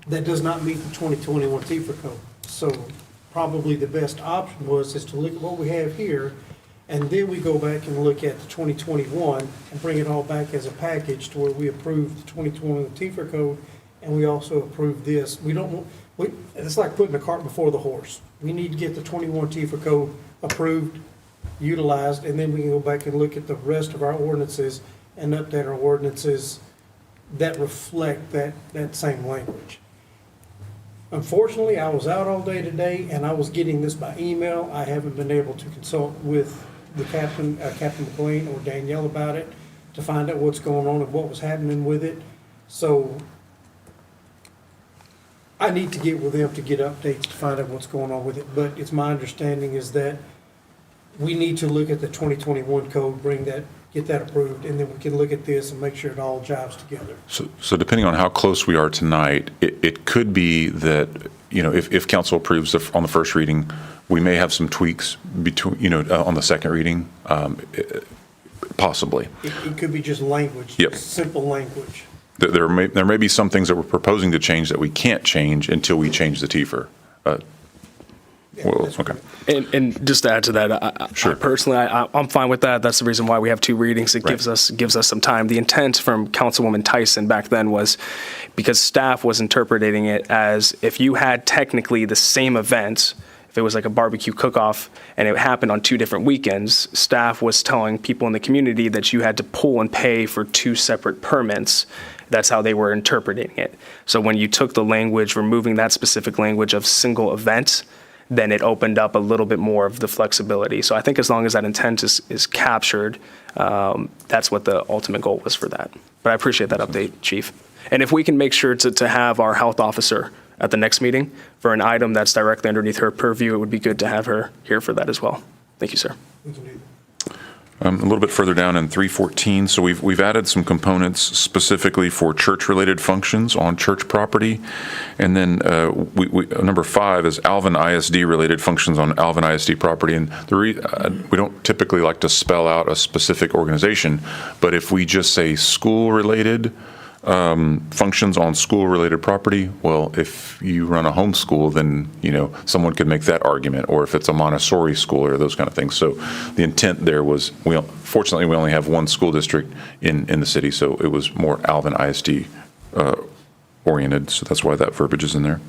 that does not meet the 2021 TIFR code. So probably the best option is to look at what we have here, and then we go back and look at the 2021 and bring it all back as a package to where we approve the 2021 TIFR code, and we also approve this. It's like putting the cart before the horse. We need to get the 21 TIFR code approved, utilized, and then we can go back and look at the rest of our ordinances and update our ordinances that reflect that same language. Unfortunately, I was out all day today, and I was getting this by email. I haven't been able to consult with the Captain McLean or Danielle about it to find out what's going on and what was happening with it. So I need to get with them to get updates to find out what's going on with it. But it's my understanding is that we need to look at the 2021 code, get that approved, and then we can look at this and make sure it all jives together. So depending on how close we are tonight, it could be that, if council approves on the first reading, we may have some tweaks between, on the second reading, possibly. It could be just language, Yep. simple language. There may be some things that we're proposing to change that we can't change until we change the TIFR. Okay. And just to add to that, Sure. Personally, I'm fine with that. That's the reason why we have 2 readings. It gives us some time. The intent from Councilwoman Tyson back then was because staff was interpreting it as if you had technically the same event, if it was like a barbecue cook-off and it happened on 2 different weekends, staff was telling people in the community that you had to pull and pay for 2 separate permits. That's how they were interpreting it. So when you took the language, removing that specific language of single event, then it opened up a little bit more of the flexibility. So I think as long as that intent is captured, that's what the ultimate goal was for that. But I appreciate that update, Chief. And if we can make sure to have our health officer at the next meeting for an item that's directly underneath her purview, it would be good to have her here for that as well. Thank you, sir. We can do that. A little bit further down in 314, so we've added some components specifically for church-related functions on church property, and then number 5 is Alvin ISD-related functions on Alvin ISD property. And we don't typically like to spell out a specific organization, but if we just say school-related, functions on school-related property. Well, if you run a homeschool, then, someone could make that argument, or if it's a Montessori school or those kind of things. So the intent there was, fortunately, we only have one school district in the city, so it was more Alvin ISD oriented, so that's why that verbiage is in there.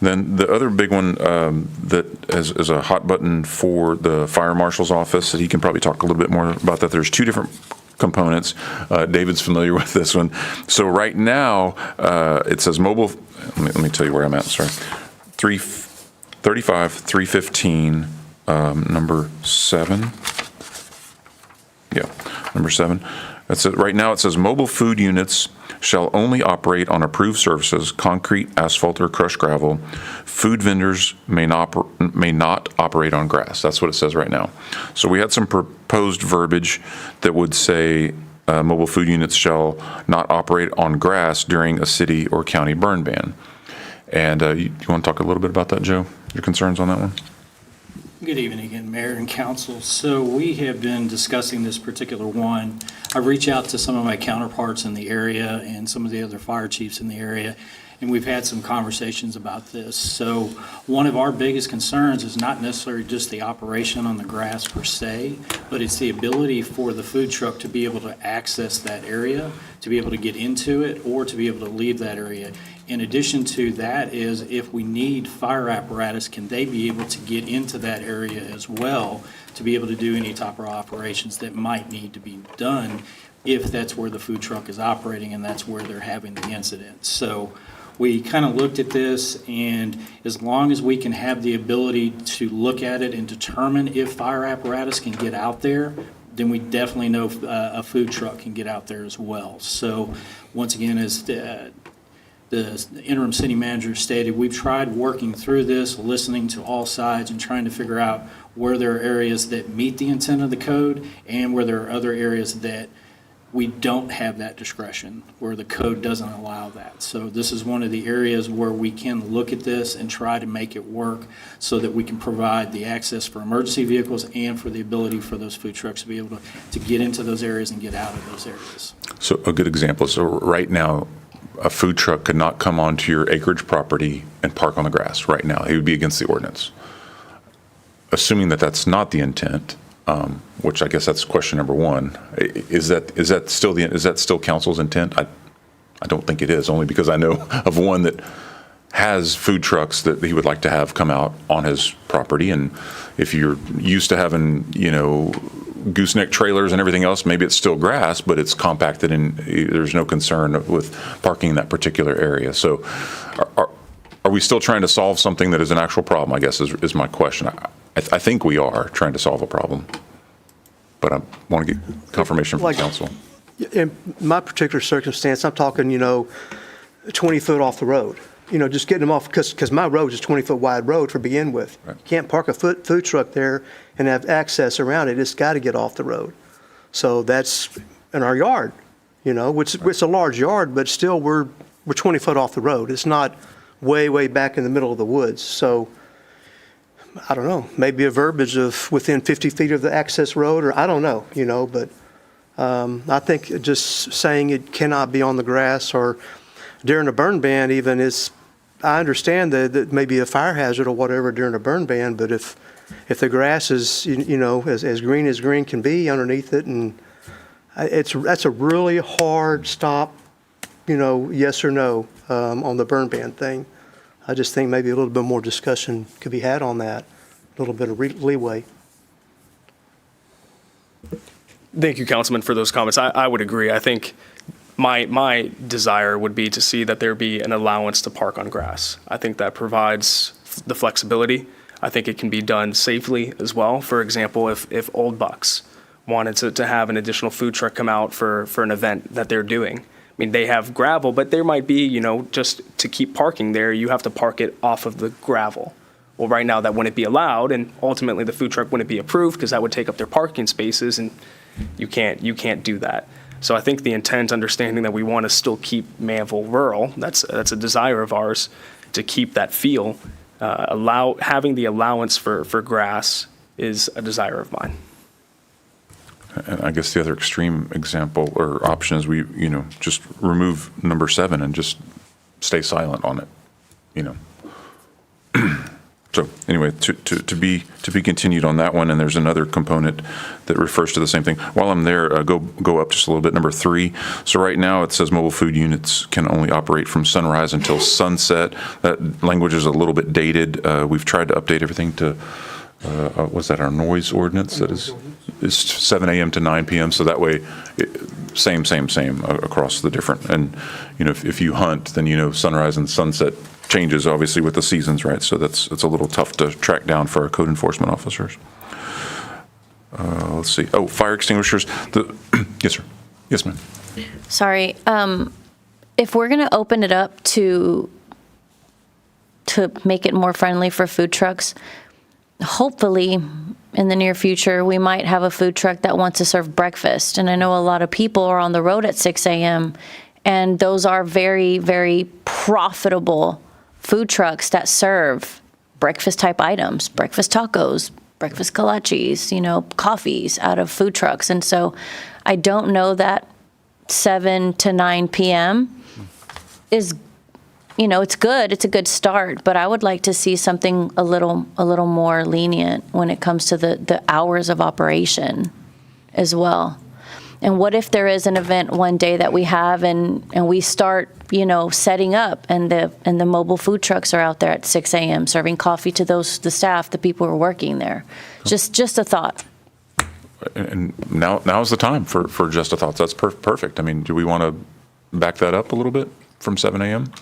Then the other big one that is a hot button for the fire marshal's office, that he can probably talk a little bit more about that. There's two different components. David's familiar with this one. So right now, it says mobile, let me tell you where I'm at, sorry. 335, 315, number 7. Yeah, number 7. That's it. Right now it says mobile food units shall only operate on approved surfaces, concrete, asphalt, or crushed gravel. Food vendors may not operate on grass. That's what it says right now. So we had some proposed verbiage that would say mobile food units shall not operate on grass during a city or county burn ban. And you want to talk a little bit about that, Joe? Your concerns on that one? Good evening again, Mayor and Council. So we have been discussing this particular one. I reached out to some of my counterparts in the area and some of the other fire chiefs in the area, and we've had some conversations about this. So one of our biggest concerns is not necessarily just the operation on the grass per se, but it's the ability for the food truck to be able to access that area, to be able to get into it, or to be able to leave that area. In addition to that is if we need fire apparatus, can they be able to get into that area as well to be able to do any type of operations that might need to be done if that's where the food truck is operating and that's where they're having the incident. So we kind of looked at this, and as long as we can have the ability to look at it and determine if fire apparatus can get out there, then we definitely know a food truck can get out there as well. So once again, as the interim city manager stated, we've tried working through this, listening to all sides and trying to figure out where there are areas that meet the intent of the code and where there are other areas that we don't have that discretion, where the code doesn't allow that. So this is one of the areas where we can look at this and try to make it work so that we can provide the access for emergency vehicles and for the ability for those food trucks to be able to get into those areas and get out of those areas. So a good example, so right now, a food truck could not come onto your acreage property and park on the grass right now. It would be against the ordinance. Assuming that that's not the intent, which I guess that's question number one, is that still council's intent? I don't think it is, only because I know of one that has food trucks that he would like to have come out on his property. And if you're used to having, gooseneck trailers and everything else, maybe it's still grass, but it's compacted and there's no concern with parking in that particular area. So are we still trying to solve something that is an actual problem, I guess is my question. I think we are trying to solve a problem, but I want to get confirmation from council. In my particular circumstance, I'm talking, 20 foot off the road. Just getting them off, because my road is a 20-foot wide road to begin with. Right. You can't park a food truck there and have access around it. It's got to get off the road. So that's in our yard, which it's a large yard, but still we're 20 foot off the road. It's not way back in the middle of the woods. So I don't know, maybe a verbiage of within 50 feet of the access road, or I don't know, but I think just saying it cannot be on the grass or during a burn ban even is, I understand that maybe a fire hazard or whatever during a burn ban, but if the grass is, as green can be underneath it, and that's a really hard stop, yes or no, on the burn ban thing. I just think maybe a little bit more discussion could be had on that, a little bit of leeway. Thank you, Councilman, for those comments. I would agree. I think my desire would be to see that there be an allowance to park on grass. I think that provides the flexibility. I think it can be done safely as well. For example, if Old Bucks wanted to have an additional food truck come out for an event that they're doing, I mean, they have gravel, but there might be, just to keep parking there, you have to park it off of the gravel. Well, right now that wouldn't be allowed, and ultimately the food truck wouldn't be approved because that would take up their parking spaces, and you can't do that. So I think the intent, understanding that we want to still keep Manvel rural, that's a desire of ours to keep that feel. Having the allowance for grass is a desire of mine. And I guess the other extreme example or option is we, just remove number 7 and just stay silent on it, So anyway, to be continued on that one, and there's another component that refers to the same thing. While I'm there, go up just a little bit, number 3. So right now it says mobile food units can only operate from sunrise until sunset. That language is a little bit dated. We've tried to update everything to, what's that, our noise ordinance? That is 7 a.m. to 9 p.m. So that way, same across the different. And, if you hunt, then, sunrise and sunset changes obviously with the seasons, right? So it's a little tough to track down for our code enforcement officers. Let's see. Oh, fire extinguishers. Yes, sir. Yes, ma'am. Sorry. If we're going to open it up to make it more friendly for food trucks, hopefully in the near future, we might have a food truck that wants to serve breakfast. And I know a lot of people are on the road at 6 a.m. and those are very, very profitable food trucks that serve breakfast type items, breakfast tacos, breakfast kolaches, coffees out of food trucks. And so I don't know that 7 to 9 p.m. is, it's good. It's a good start, but I would like to see something a little more lenient when it comes to the hours of operation as well. And what if there is an event one day that we have and we start, setting up and the mobile food trucks are out there at 6 a.m. serving coffee to the staff, the people who are working there. Just a thought. And now's the time for just a thought. That's perfect. I mean, do we want to back that up a little bit from 7 a.m.?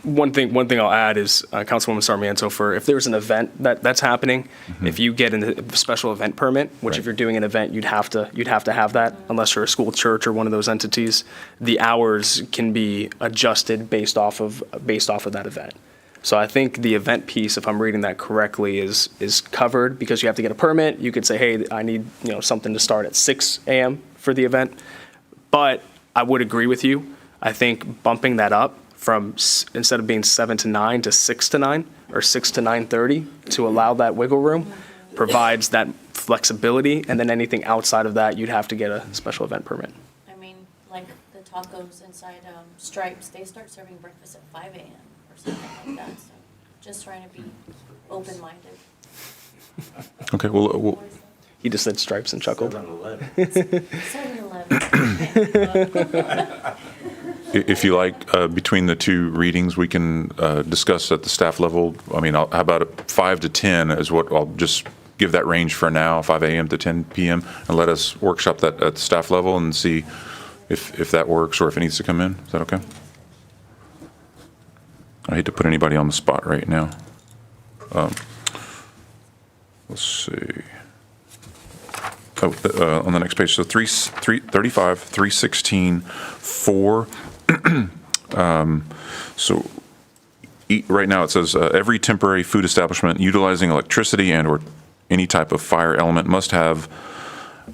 One thing I'll add is, Councilwoman Sarmiento, if there's an event that's happening, if you get a special event permit, which if you're doing an event, you'd have to have that, unless you're a school, church, or one of those entities. The hours can be adjusted based off of that event. So I think the event piece, if I'm reading that correctly, is covered because you have to get a permit. You could say, hey, I need something to start at 6 a.m. for the event. But I would agree with you. I think bumping that up from instead of being 7 to 9 to 6 to 9 or 6 to 9:30 to allow that wiggle room provides that flexibility. And then anything outside of that, you'd have to get a special event permit. I mean, like the tacos inside Stripes, they start serving breakfast at 5 a.m. or something like that. So just trying to be open-minded. Okay, well, he just said Stripes and chuckled. 7-Eleven. if you like, between the two readings, we can discuss at the staff level. I mean, how about 5 to 10 is what I'll just give that range for now, 5 a.m. to 10 p.m., and let us workshop that at the staff level and see if that works or if it needs to come in. Is that okay? I hate to put anybody on the spot right now. Let's see. On the next page, so 335, 316, 4. So right now it says every temporary food establishment utilizing electricity and or any type of fire element must have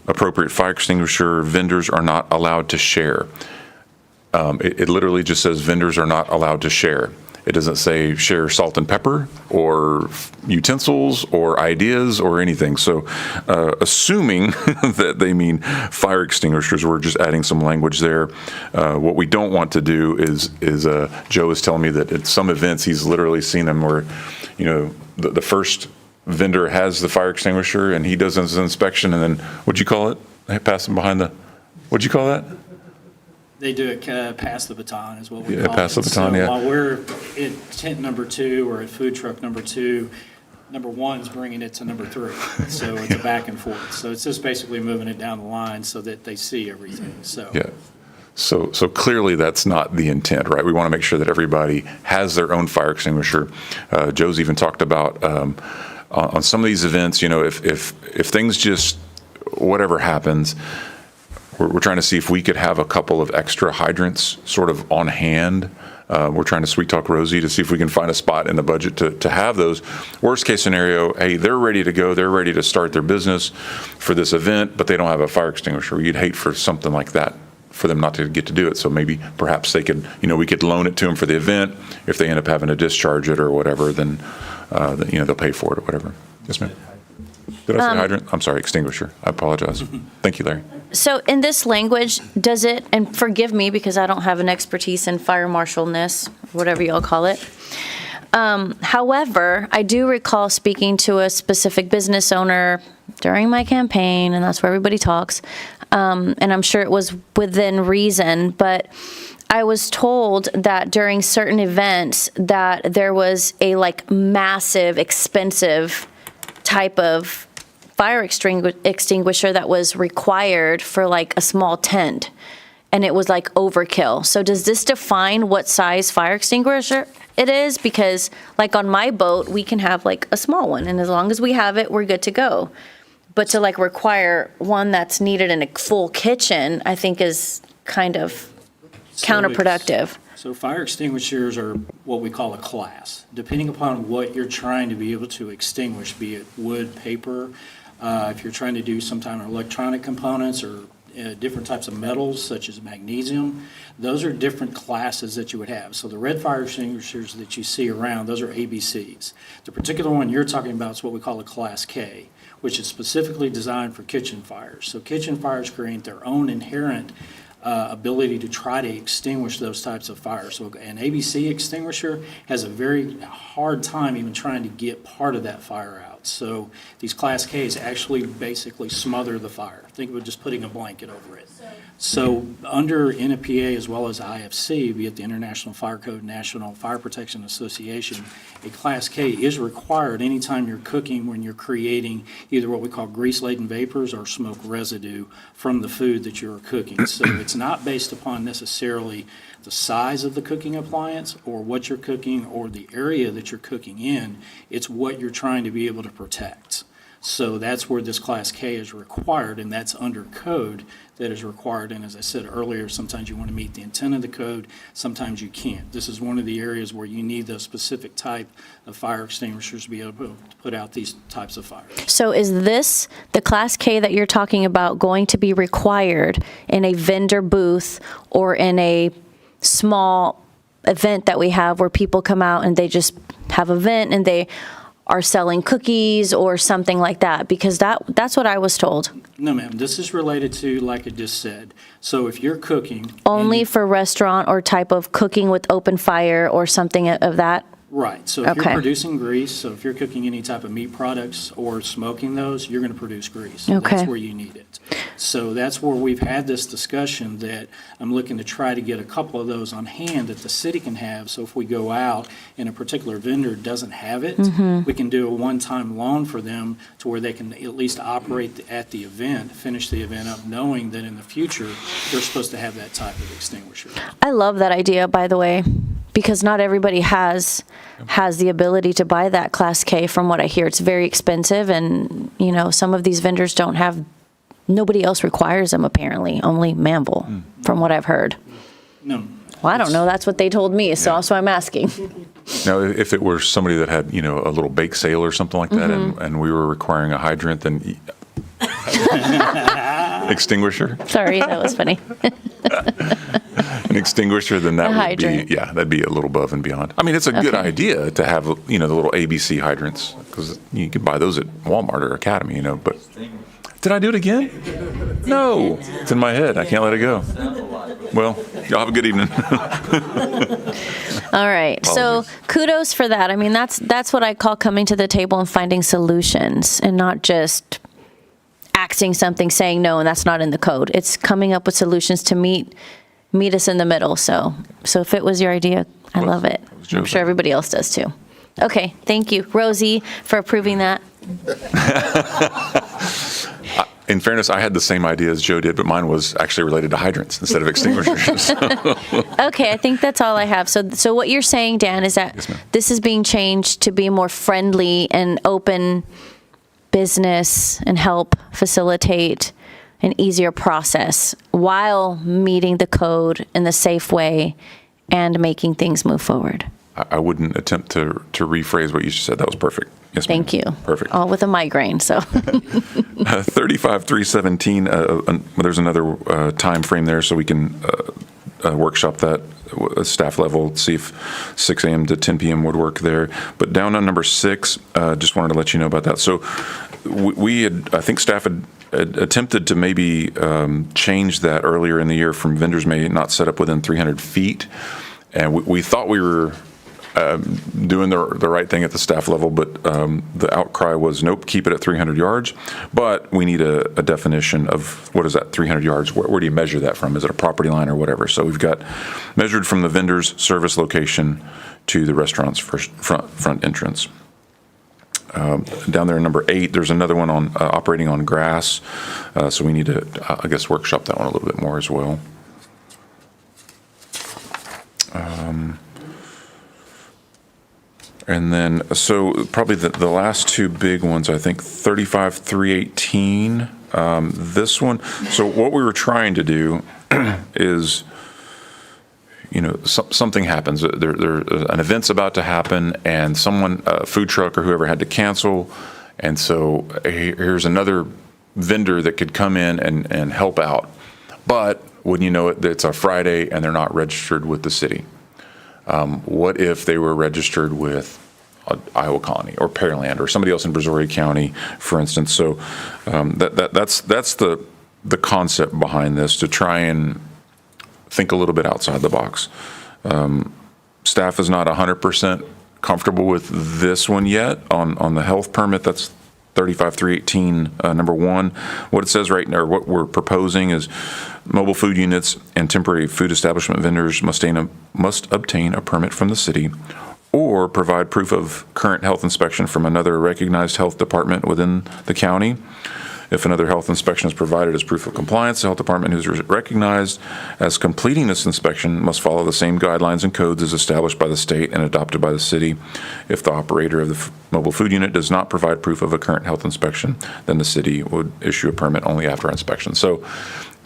appropriate fire extinguisher. Vendors are not allowed to share. It literally just says vendors are not allowed to share. It doesn't say share salt and pepper or utensils or ideas or anything. So assuming that they mean fire extinguishers, we're just adding some language there. What we don't want to do is Joe is telling me that at some events he's literally seen them where, the first vendor has the fire extinguisher and he does his inspection and then, what'd you call it? They pass them behind the, what'd you call that? They do it pass the baton is what we call it. Pass the baton, so yeah. While we're at tent number 2 or at food truck number 2, number 1 is bringing it to number 3. So it's a back and forth. So it's just basically moving it down the line so that they see everything. So Yeah. So clearly that's not the intent, right? We want to make sure that everybody has their own fire extinguisher. Joe's even talked about on some of these events, if things just, whatever happens, we're trying to see if we could have a couple of extra hydrants sort of on hand. We're trying to sweet talk Rosie to see if we can find a spot in the budget to have those. Worst case scenario, hey, they're ready to go. They're ready to start their business for this event, but they don't have a fire extinguisher. You'd hate for something like that for them not to get to do it. So maybe perhaps they could, we could loan it to them for the event. If they end up having to discharge it or whatever, then, they'll pay for it or whatever. Yes, ma'am. Did I say hydrant? I'm sorry, extinguisher. I apologize. Thank you, Larry. So in this language, does it, and forgive me because I don't have an expertise in fire marshalness, whatever y'all call it. However, I do recall speaking to a specific business owner during my campaign, and that's where everybody talks, and I'm sure it was within reason, but I was told that during certain events that there was a like massive, expensive type of fire extinguisher that was required for like a small tent, and it was like overkill. So does this define what size fire extinguisher it is? Because like on my boat, we can have like a small one, and as long as we have it, we're good to go. But to like require one that's needed in a full kitchen, I think is kind of counterproductive. So fire extinguishers are what we call a class. Depending upon what you're trying to be able to extinguish, be it wood, paper, if you're trying to do some kind of electronic components or different types of metals such as magnesium, those are different classes that you would have. So the red fire extinguishers that you see around, those are ABCs. The particular one you're talking about is what we call a Class K, which is specifically designed for kitchen fires. So kitchen fires create their own inherent ability to try to extinguish those types of fires. So an ABC extinguisher has a very hard time even trying to get part of that fire out. So these Class Ks actually basically smother the fire. Think of it just putting a blanket over it. So under NFPA as well as IFC, be it the International Fire Code, National Fire Protection Association, a Class K is required anytime you're cooking when you're creating either what we call grease-laden vapors or smoke residue from the food that you're cooking. So it's not based upon necessarily the size of the cooking appliance or what you're cooking or the area that you're cooking in. It's what you're trying to be able to protect. So that's where this Class K is required, and that's under code that is required. And as I said earlier, sometimes you want to meet the intent of the code, sometimes you can't. This is one of the areas where you need those specific type of fire extinguishers to be able to put out these types of fires. So is this, the Class K that you're talking about, going to be required in a vendor booth or in a small event that we have where people come out and they just have an event and they are selling cookies or something like that? Because that's what I was told. No, ma'am. This is related to, like I just said. So if you're cooking. Only for restaurant or type of cooking with open fire or something of that? Right. So if Okay. you're producing grease, so if you're cooking any type of meat products or smoking those, you're going to produce grease. Okay. That's where you need it. So that's where we've had this discussion that I'm looking to try to get a couple of those on hand that the city can have. So if we go out and a particular vendor doesn't have it, we can do a one-time loan for them to where they can at least operate at the event, finish the event up, knowing that in the future, they're supposed to have that type of extinguisher. I love that idea, by the way, because not everybody has the ability to buy that Class K. From what I hear, it's very expensive, and you know, some of these vendors don't have, nobody else requires them apparently, only Manvel, from what I've heard. No. Well, I don't know, that's what they told me, so that's why I'm asking. Now, if it were somebody that had, you know, a little bake sale or something like that, and we were requiring a hydrant, then extinguisher? Sorry, that was funny. An extinguisher, then that A would hydrant. be, yeah, that'd be a little above and beyond. I mean, it's a good Okay. idea to have, you know, the little ABC hydrants, because you can buy those at Walmart or Academy, you know, but. Did I do it again? No, it's in my head. I can't let it go. Well, y'all have a good evening. All right, so kudos for that. I mean, that's what I call coming to the table and finding solutions, and not just axing something, saying no, and that's not in the code. It's coming up with solutions to meet us in the middle. So if it was your idea, I love it. I'm sure everybody else does too. Okay, thank you, Rosie, for approving that. In fairness, I had the same idea as Joe did, but mine was actually related to hydrants instead of extinguishers. Okay, I think that's all I have. So what you're saying, Dan, is that this is being changed to be more friendly and open business and help facilitate an easier process while meeting the code in the safe way and making things move forward. I wouldn't attempt to rephrase what you just said. That was perfect. Yes, ma'am. Thank you. Perfect. All with a migraine, so. 35317, there's another time frame there, so we can workshop that staff level, see if 6 a.m. to 10 p.m. would work there. But down on number 6, just wanted to let you know about that. So we had, I think staff had attempted to maybe change that earlier in the year from vendors may not set up within 300 feet. And we thought we were doing the right thing at the staff level, but the outcry was, nope, keep it at 300 yards. But we need a definition of what is that 300 yards? Where do you measure that from? Is it a property line or whatever? So we've got measured from the vendor's service location to the restaurant's front entrance. Down there in number 8, there's another one on operating on grass. So we need to, I guess, workshop that one a little bit more as well. And then, so probably the last two big ones, I think 35-318, this one. So what we were trying to do is, something happens. There an event's about to happen, and someone, a food truck or whoever, had to cancel. And so here's another vendor that could come in and help out. But wouldn't you know it, it's a Friday and they're not registered with the city. What if they were registered with Iowa Colony or Pearland or somebody else in Brazoria County, for instance? So that's the concept behind this, to try and think a little bit outside the box. Staff is not 100% comfortable with this one yet on the health permit. That's 35-318, number 1. What it says right now, or what we're proposing, is mobile food units and temporary food establishment vendors must obtain a permit from the city or provide proof of current health inspection from another recognized health department within the county. If another health inspection is provided as proof of compliance, the health department who is recognized as completing this inspection must follow the same guidelines and codes as established by the state and adopted by the city. If the operator of the mobile food unit does not provide proof of a current health inspection, then the city would issue a permit only after inspection. So,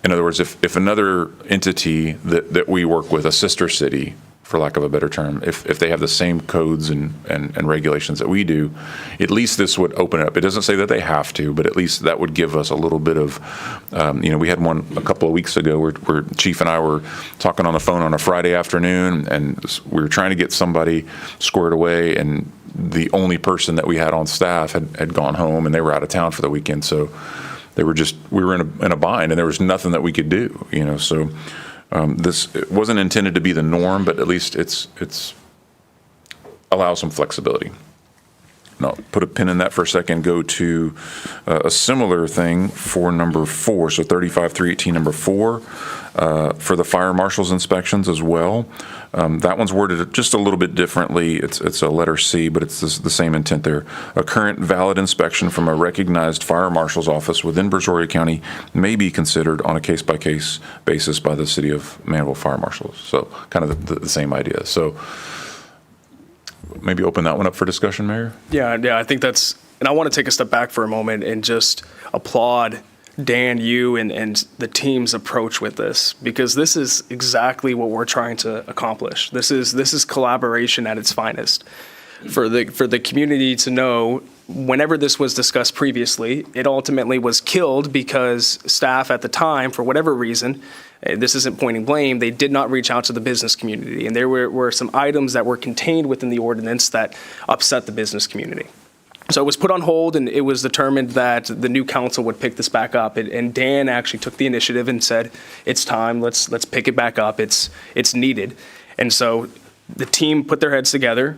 in other words, if another entity that we work with, a sister city, for lack of a better term, if they have the same codes and regulations that we do, at least this would open it up. It doesn't say that they have to, but at least that would give us a little bit of, we had one a couple of weeks ago where Chief and I were talking on the phone on a Friday afternoon, and we were trying to get somebody squared away, and the only person that we had on staff had gone home, and they were out of town for the weekend. So we were in a bind, and there was nothing that we could do, so. This wasn't intended to be the norm, but at least it's allows some flexibility. And I'll put a pin in that for a second. Go to a similar thing for number 4. So 35-318, number 4, for the fire marshal's inspections as well. That one's worded just a little bit differently. It's a letter C, but it's the same intent there. A current valid inspection from a recognized fire marshal's office within Brazoria County may be considered on a case-by-case basis by the City of Manvel Fire Marshals. So kind of the same idea. So maybe open that one up for discussion, Mayor? Yeah, I think that's, and I want to take a step back for a moment and just applaud Dan, you, and the team's approach with this, because this is exactly what we're trying to accomplish. This is collaboration at its finest. For the community to know, whenever this was discussed previously, it ultimately was killed because staff at the time, for whatever reason, this isn't pointing blame, they did not reach out to the business community. And there were some items that were contained within the ordinance that upset the business community. So it was put on hold, and it was determined that the new council would pick this back up. And Dan actually took the initiative and said, it's time, let's pick it back up, it's needed. And so the team put their heads together,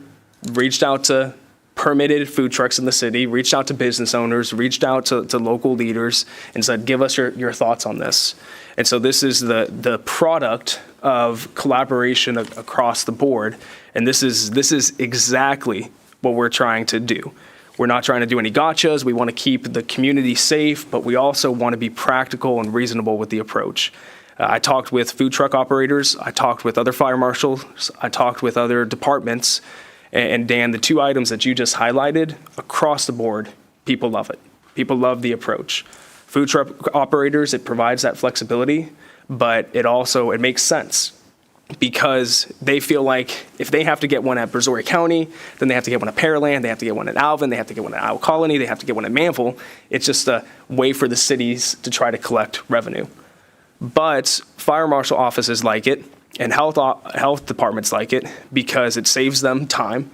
reached out to permitted food trucks in the city, reached out to business owners, reached out to local leaders, and said, give us your thoughts on this. And so this is the product of collaboration across the board. And this is exactly what we're trying to do. We're not trying to do any gotchas. We want to keep the community safe, but we also want to be practical and reasonable with the approach. I talked with food truck operators. I talked with other fire marshals. I talked with other departments. And Dan, the 2 items that you just highlighted, across the board, people love it. People love the approach. Food truck operators, it provides that flexibility, but it makes sense, because they feel like if they have to get one at Brazoria County, then they have to get one at Pearland, they have to get one at Alvin, they have to get one at Iowa Colony, they have to get one at Manvel. It's just a way for the cities to try to collect revenue. But fire marshal offices like it, and health departments like it, because it saves them time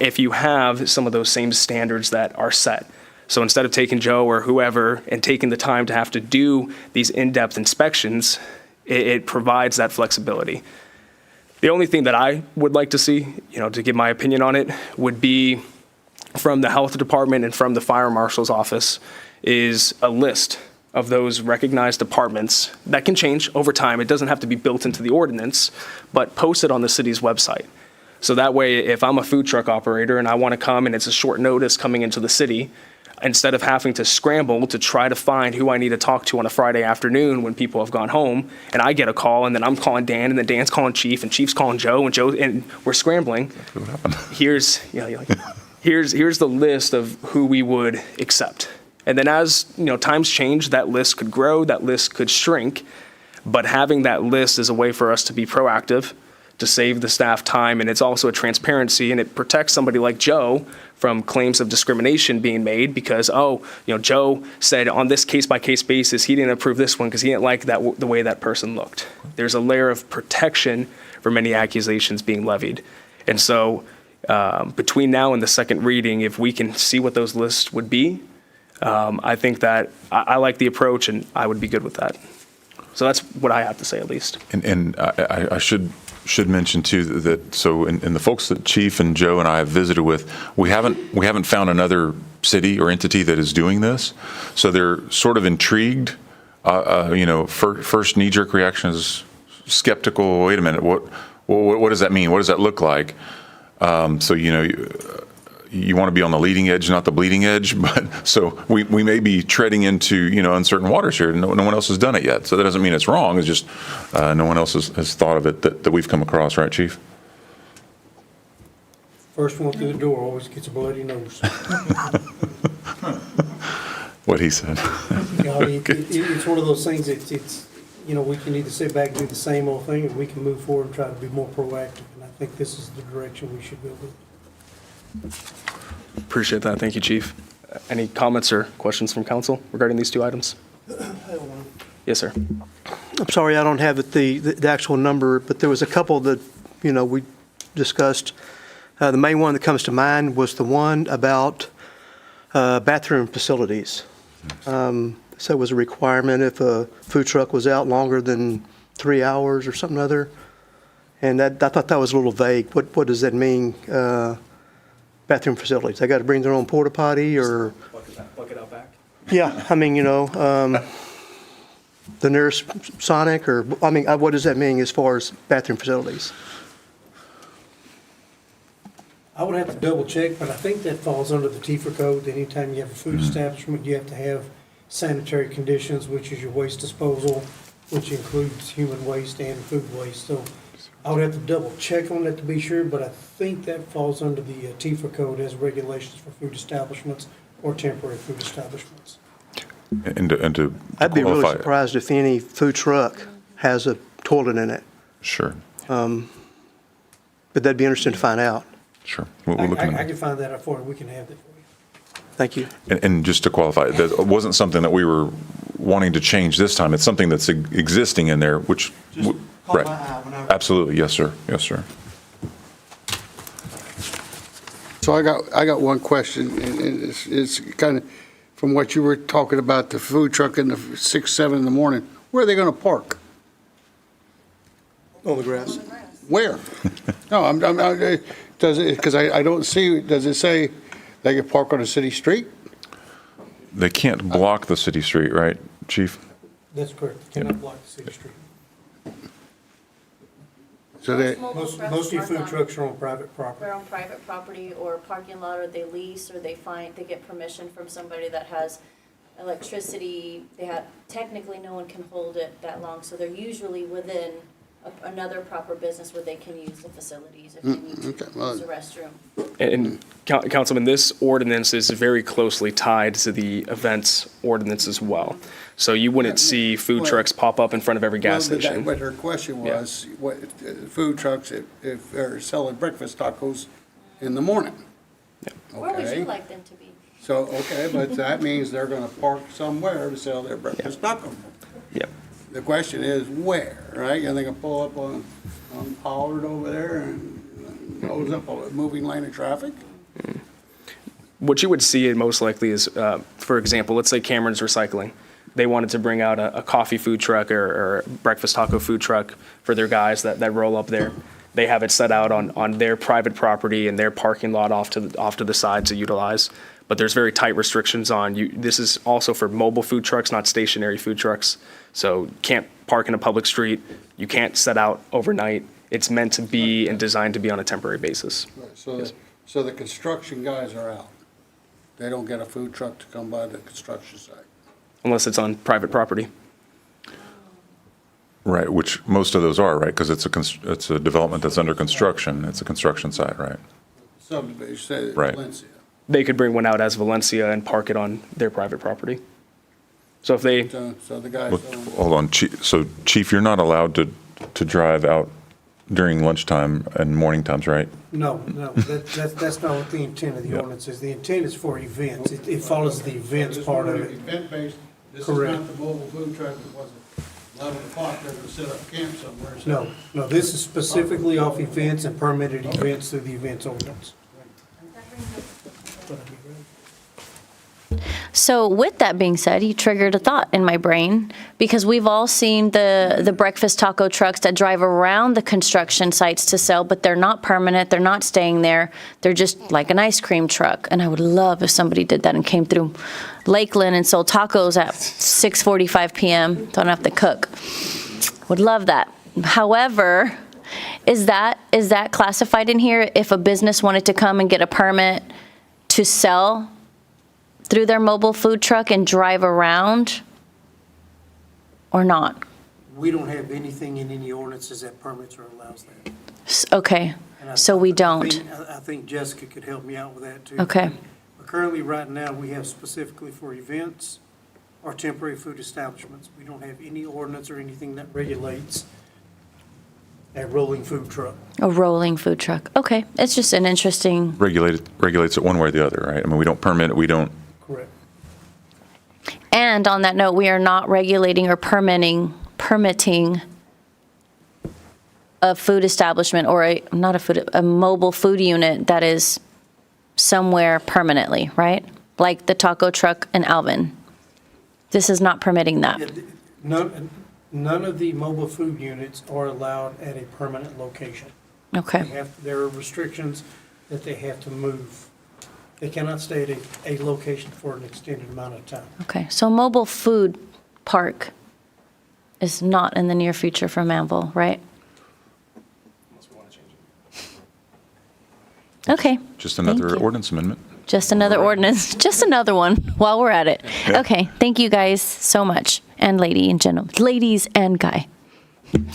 if you have some of those same standards that are set. So instead of taking Joe or whoever and taking the time to have to do these in-depth inspections, it provides that flexibility. The only thing that I would like to see, to give my opinion on it, would be from the health department and from the fire marshal's office is a list of those recognized departments that can change over time. It doesn't have to be built into the ordinance, but posted on the city's website. So that way, if I'm a food truck operator and I want to come and it's a short notice coming into the city, instead of having to scramble to try to find who I need to talk to on a Friday afternoon when people have gone home, and I get a call, and then I'm calling Dan, and then Dan's calling Chief, and Chief's calling Joe, and we're scrambling. Here's the list of who we would accept. And then as times change, that list could grow, that list could shrink, but having that list is a way for us to be proactive, to save the staff time, and it's also a transparency, and it protects somebody like Joe from claims of discrimination being made because, Joe said on this case-by-case basis, he didn't approve this one because he didn't like the way that person looked. There's a layer of protection from any accusations being levied. And so between now and the second reading, if we can see what those lists would be, I think that I like the approach, and I would be good with that. So that's what I have to say, at least. And I should mention too that so in the folks that Chief and Joe and I have visited with, we haven't found another city or entity that is doing this. So they're sort of intrigued. First knee-jerk reaction is skeptical. Wait a minute, what does that mean? What does that look like? You want to be on the leading edge, not the bleeding edge. But so we may be treading into uncertain waters here. No one else has done it yet. So that doesn't mean it's wrong. It's just no one else has thought of it that we've come across, right, Chief? First one through the door always gets a bloody nose. What he said. It's one of those things. It's we can either sit back and do the same old thing, or we can move forward and try to be more proactive. And I think this is the direction we should go with. Appreciate that. Thank you, Chief. Any comments or questions from council regarding these two items? Yes, sir. I'm sorry, I don't have the actual number, but there was a couple that, we discussed. The main one that comes to mind was the one about bathroom facilities. So it was a requirement if a food truck was out longer than 3 hours or something other. And I thought that was a little vague. What does that mean? Bathroom facilities. They got to bring their own porta potty or. Bucket out back? Yeah, I mean, the nearest Sonic or, what does that mean as far as bathroom facilities? I would have to double check, but I think that falls under the TIFRA code. Anytime you have a food establishment, you have to have sanitary conditions, which is your waste disposal, which includes human waste and food waste. So I would have to double check on that to be sure, but I think that falls under the TIFRA code as regulations for food establishments or temporary food establishments. And to I'd be really qualify it. surprised if any food truck has a toilet in it. Sure. But that'd be interesting to find out. Sure. We'll look I into can find that out for you. We can have that for you. Thank you. And just to qualify, that wasn't something that we were wanting to change this time. It's something that's existing in there, which. Right. Absolutely. Yes, sir. Yes, sir. So I got one question, and it's kind of from what you were talking about, the food truck in the 6, 7 in the morning. Where are they going to park? On the grass. Where? No, does it, because I don't see, does it say they can park on a city street? They can't block the city street, right, Chief? That's correct. Cannot block the city street. So they, Most of your food trucks are on private property. They're on private property or parking lot, or they lease, or they get permission from somebody that has electricity. Technically, no one can hold it that long, so they're usually within another proper business where they can use the facilities if they need to use a restroom. And Councilman, this ordinance is very closely tied to the events ordinance as well. So you wouldn't see food trucks pop up in front of every gas station. But her question was, what food trucks if they're selling breakfast tacos in the morning? Where would you like them to be? So, okay, but that means they're going to park somewhere to sell their breakfast tacos. Yep. The question is where, right? And they can pull up on Pollard over there and goes up a moving lane of traffic? what you would see it most likely is, for example, let's say Cameron's Recycling. They wanted to bring out a coffee food truck or a breakfast taco food truck for their guys that roll up there. They have it set out on their private property and their parking lot off to the side to utilize. But there's very tight restrictions on you. This is also for mobile food trucks, not stationary food trucks. So you can't park in a public street. You can't set out overnight. It's meant to be and designed to be on a temporary basis. Right, so the construction guys are out. They don't get a food truck to come by the construction site. Unless it's on private property. Right, which most of those are, right? Because it's a development that's under construction. It's a construction site, right? Subdivision, say Right. Valencia. They could bring one out as Valencia and park it on their private property. So if they, So the guys Well, don't. hold on, Chief. So, Chief, you're not allowed to drive out during lunchtime and morning times, right? No, that's not what the intent of the ordinance is. The intent is for events. It follows the events part of it. Event-based, this is Correct. not the mobile food truck that wasn't 11 o'clock, they're going to set up camp somewhere. so- No, this is specifically off events and permitted events through the events ordinance. So with that being said, you triggered a thought in my brain, because we've all seen the breakfast taco trucks that drive around the construction sites to sell, but they're not permanent, they're not staying there, they're just like an ice cream truck. And I would love if somebody did that and came through Lakeland and sold tacos at 6:45 p.m., don't have to cook. Would love that. However, is that classified in here if a business wanted to come and get a permit to sell through their mobile food truck and drive around, or not? We don't have anything in any ordinances that permits or allows that. Okay, And so we don't. I think Jessica could help me out with that too. Okay. But currently, right now, we have specifically for events or temporary food establishments. We don't have any ordinance or anything that regulates a rolling food truck. A rolling food truck. Okay, it's just an interesting, Regulates it one way or the other, right? I mean, we don't permit it, we don't. Correct. and on that note, we are not regulating or permitting a food establishment or a mobile food unit that is somewhere permanently, right? Like the taco truck in Alvin. This is not permitting that. None of the mobile food units are allowed at a permanent location. Okay. There are restrictions that they have to move. They cannot stay at a location for an extended amount of time. Okay, so mobile food park is not in the near future for Manvel, right? Okay. Just another Thank you. ordinance amendment. Just another ordinance, just another one while we're at it. Okay, thank you guys so much. And ladies and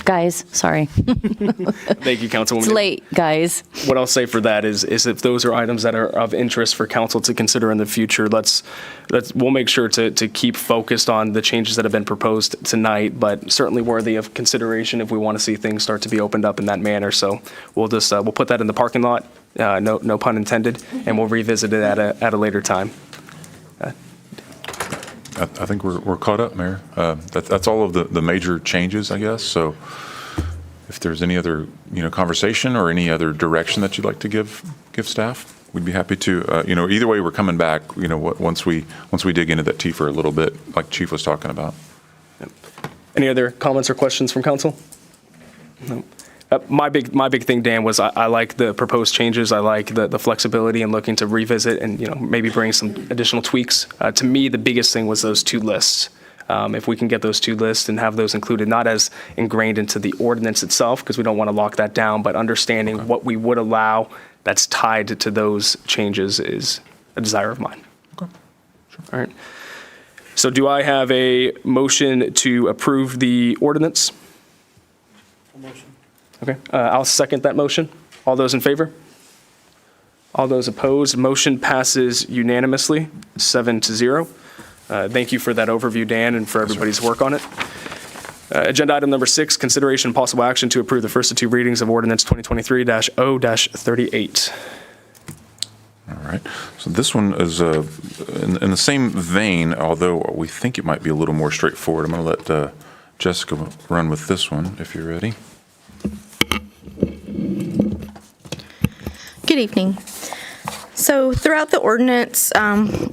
guys, sorry. thank you, Councilwoman. It's late, guys. What I'll say for that is if those are items that are of interest for council to consider in the future, we'll make sure to keep focused on the changes that have been proposed tonight, but certainly worthy of consideration if we want to see things start to be opened up in that manner. So we'll put that in the parking lot, no pun intended, and we'll revisit it at a later time. I think we're caught up, Mayor. That's all of the major changes, I guess. So if there's any other, conversation or any other direction that you'd like to give staff, we'd be happy to. Either way, we're coming back, once we dig into that TFR a little bit, like Chief was talking about. Any other comments or questions from council? No. My big thing, Dan, was I like the proposed changes. I like the flexibility and looking to revisit and maybe bring some additional tweaks. To me, the biggest thing was those two lists. If we can get those two lists and have those included, not as ingrained into the ordinance itself, because we don't want to lock that down, but understanding what we would allow that's tied to those changes is a desire of mine. Okay. Sure. All right. So do I have a motion to approve the ordinance? Motion. Okay, I'll second that motion. All those in favor? All those opposed? Motion passes unanimously, 7-0. Thank you for that overview, Dan, and for everybody's work on it. Agenda item number 6, consideration and possible action to approve the first of two readings of ordinance 2023-0-38. All right. So this one is in the same vein, although we think it might be a little more straightforward. I'm going to let Jessica run with this one, if you're ready. Good evening. So throughout the ordinance,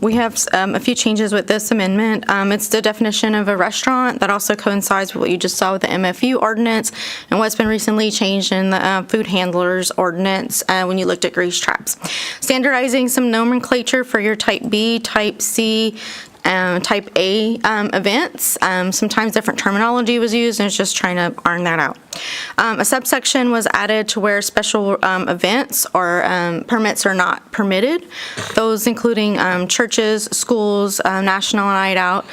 we have a few changes with this amendment. It's the definition of a restaurant that also coincides with what you just saw with the MFU ordinance and what's been recently changed in the food handlers ordinance when you looked at grease traps. Standardizing some nomenclature for your type B, type C, type A events. Sometimes different terminology was used, and it's just trying to iron that out. A subsection was added to where special events or permits are not permitted. Those including churches, schools, National Night Out.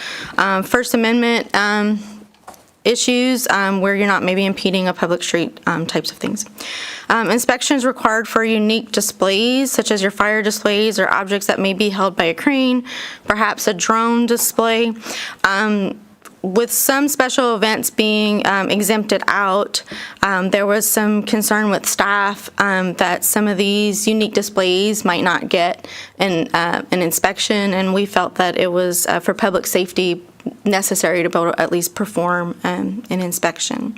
First Amendment issues where you're not maybe impeding a public street types of things. Inspections required for unique displays, such as your fire displays or objects that may be held by a crane, perhaps a drone display. With some special events being exempted out, there was some concern with staff that some of these unique displays might not get an inspection, and we felt that it was for public safety necessary to be able to at least perform an inspection.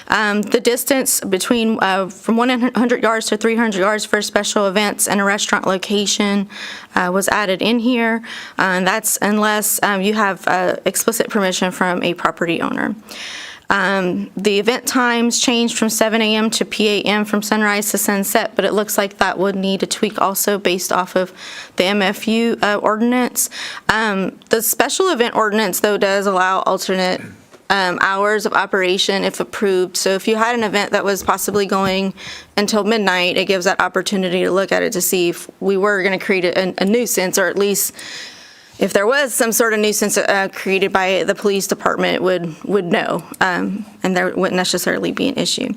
The distance between from 100 yards to 300 yards for special events and a restaurant location was added in here. That's unless you have explicit permission from a property owner. The event times changed from 7 a.m. to p.a.m. from sunrise to sunset, but it looks like that would need a tweak also based off of the MFU ordinance. The special event ordinance, though, does allow alternate hours of operation if approved. So if you had an event that was possibly going until midnight, it gives that opportunity to look at it to see if we were going to create a nuisance, or at least if there was some sort of nuisance created by the police department, would know, and there wouldn't necessarily be an issue.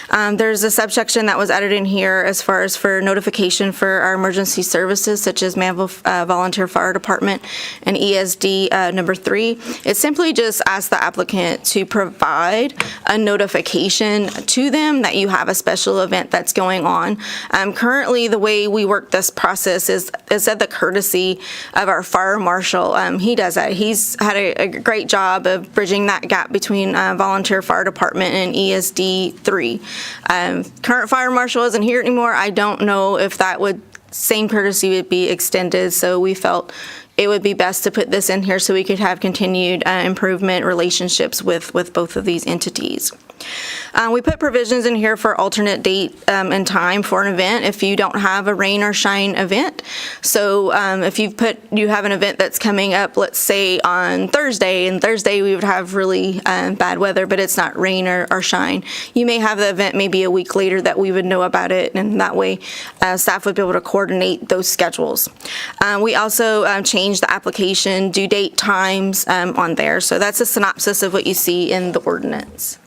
There's a subsection that was added in here as far as for notification for our emergency services, such as Manvel Volunteer Fire Department and ESD number 3. It simply just asks the applicant to provide a notification to them that you have a special event that's going on. Currently, the way we work this process is at the courtesy of our fire marshal. He does that. He's had a great job of bridging that gap between volunteer fire department and ESD 3. Current fire marshal isn't here anymore. I don't know if that same courtesy would be extended, so we felt it would be best to put this in here so we could have continued improvement relationships with both of these entities. We put provisions in here for alternate date and time for an event if you don't have a rain or shine event. So if you have an event that's coming up, let's say on Thursday, and Thursday we would have really bad weather, but it's not rain or shine. You may have the event maybe a week later that we would know about it, and that way staff would be able to coordinate those schedules. We also changed the application due date times on there. So that's a synopsis of what you see in the ordinance.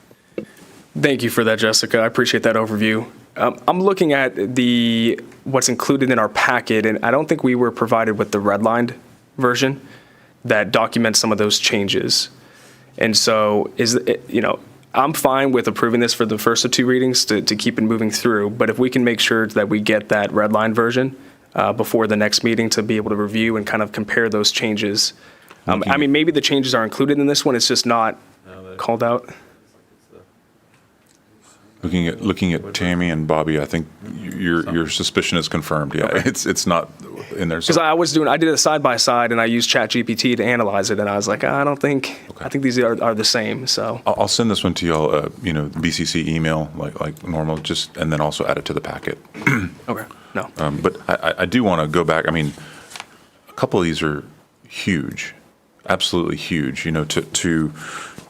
Thank you for that, Jessica. I appreciate that overview. I'm looking at what's included in our packet, and I don't think we were provided with the redlined version that documents some of those changes. And so, I'm fine with approving this for the first of 2 readings to keep it moving through. But if we can make sure that we get that redlined version before the next meeting to be able to review and kind of compare those changes. Maybe the changes are included in this one. It's just not called out. Looking at Tammy and Bobby, I think your suspicion is confirmed. Yeah, okay. It's not in there. Because I did a side by side, and I used ChatGPT to analyze it, and I was like, I think these are the same. So I'll send this one to y'all, BCC email like normal, and then also add it to the packet. Okay. No. But I do want to go back. A couple of these are huge, absolutely huge.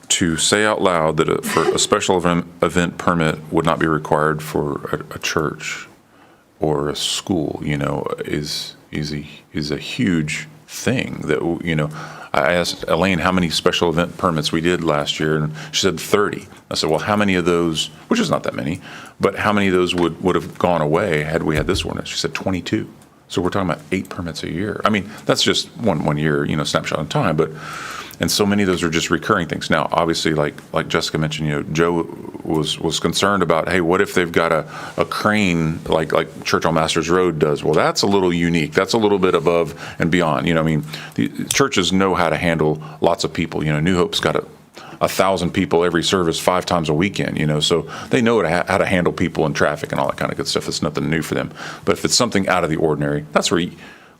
To say out loud that for a special event permit would not be required for a church or a school, is a huge thing. That I asked Elaine how many special event permits we did last year, and she said 30. I said, well, how many of those, which is not that many, but how many of those would have gone away had we had this ordinance? She said 22. So we're talking about 8 permits a year. That's just one year, snapshot in time, and so many of those are just recurring things. Now, obviously, like Jessica mentioned, Joe was concerned about, hey, what if they've got a crane like Church on Masters Road does? Well, that's a little unique. That's a little bit above and beyond. The churches know how to handle lots of people. New Hope's got 1,000 people every service 5 times a weekend, so they know how to handle people and traffic and all that kind of good stuff. It's nothing new for them. But if it's something out of the ordinary, that's where,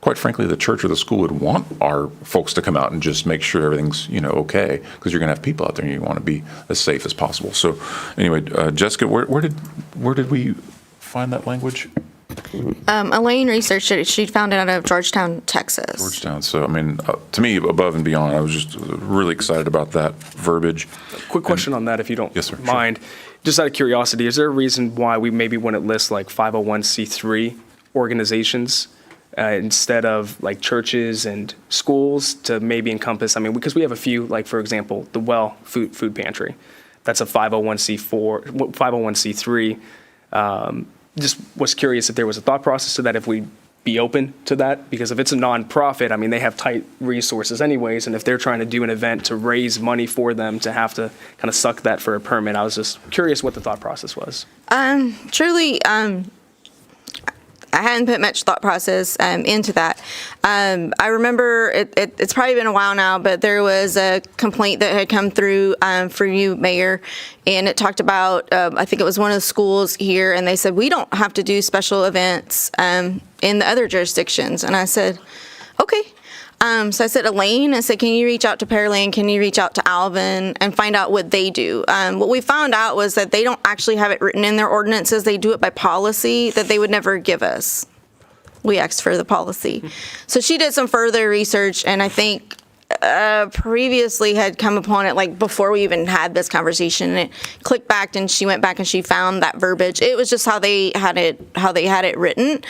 quite frankly, the church or the school would want our folks to come out and just make sure everything's, okay, because you're going to have people out there and you want to be as safe as possible. So anyway, Jessica, where did we find that language? Elaine researched it. She found it out of Georgetown, Texas. Georgetown. So, to me, above and beyond, I was just really excited about that verbiage. Quick question on that, if you don't Yes, sir. mind. Just out of curiosity, is there a reason why we maybe wouldn't list like 501c3 organizations instead of like churches and schools to maybe encompass? Because we have a few, like for example, the Well Food Pantry. That's a 501c3. Just was curious if there was a thought process to that, if we'd be open to that, because if it's a nonprofit, they have tight resources anyways, and if they're trying to do an event to raise money for them to have to kind of suck that for a permit, I was just curious what the thought process was. Truly, I hadn't put much thought process into that. I remember it's probably been a while now, but there was a complaint that had come through for you, Mayor, and it talked about, I think it was one of the schools here, and they said, we don't have to do special events in the other jurisdictions. And I said, okay. So I said, Elaine, I said, can you reach out to Pearland? Can you reach out to Alvin and find out what they do? What we found out was that they don't actually have it written in their ordinances. They do it by policy that they would never give us. We asked for the policy. So she did some further research, and I think previously had come upon it like before we even had this conversation, and it clicked back, and she went back and she found that verbiage. It was just how they had it written.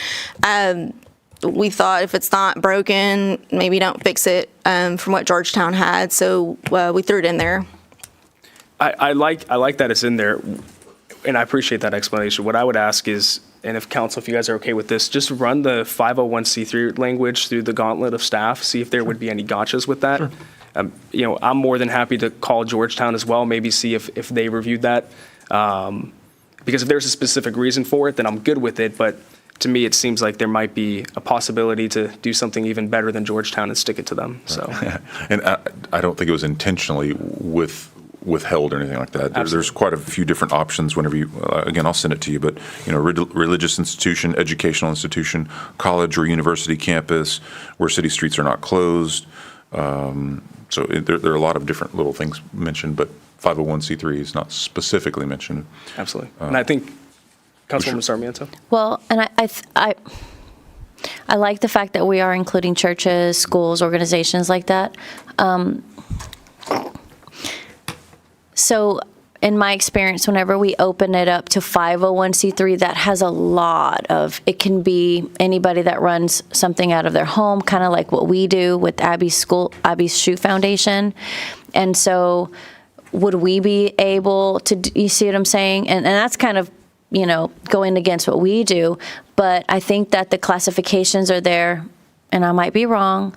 We thought if it's not broken, maybe don't fix it from what Georgetown had. So we threw it in there. I like that it's in there, and I appreciate that explanation. What I would ask is, and if council, if you guys are okay with this, just run the 501c3 language through the gauntlet of staff, see if there would be any gotchas with that. Sure. I'm more than happy to call Georgetown as well, maybe see if they reviewed that. Because if there's a specific reason for it, then I'm good with it. But to me, it seems like there might be a possibility to do something even better than Georgetown and stick it to them. So, and I don't think it was intentionally withheld or anything like that. There's quite a few different options. Whenever you, again, I'll send it to you. But religious institution, educational institution, college or university campus, where city streets are not closed. So there are a lot of different little things mentioned, but 501c3 is not specifically mentioned. Absolutely, and I think. Councilwoman Sarmiento? Well, and I like the fact that we are including churches, schools, organizations like that. So in my experience, whenever we open it up to 501c3, that has a lot of, it can be anybody that runs something out of their home, kind of like what we do with Abby's Shoe Foundation. And so would we be able to, you see what I'm saying? And that's kind of, going against what we do. But I think that the classifications are there, and I might be wrong,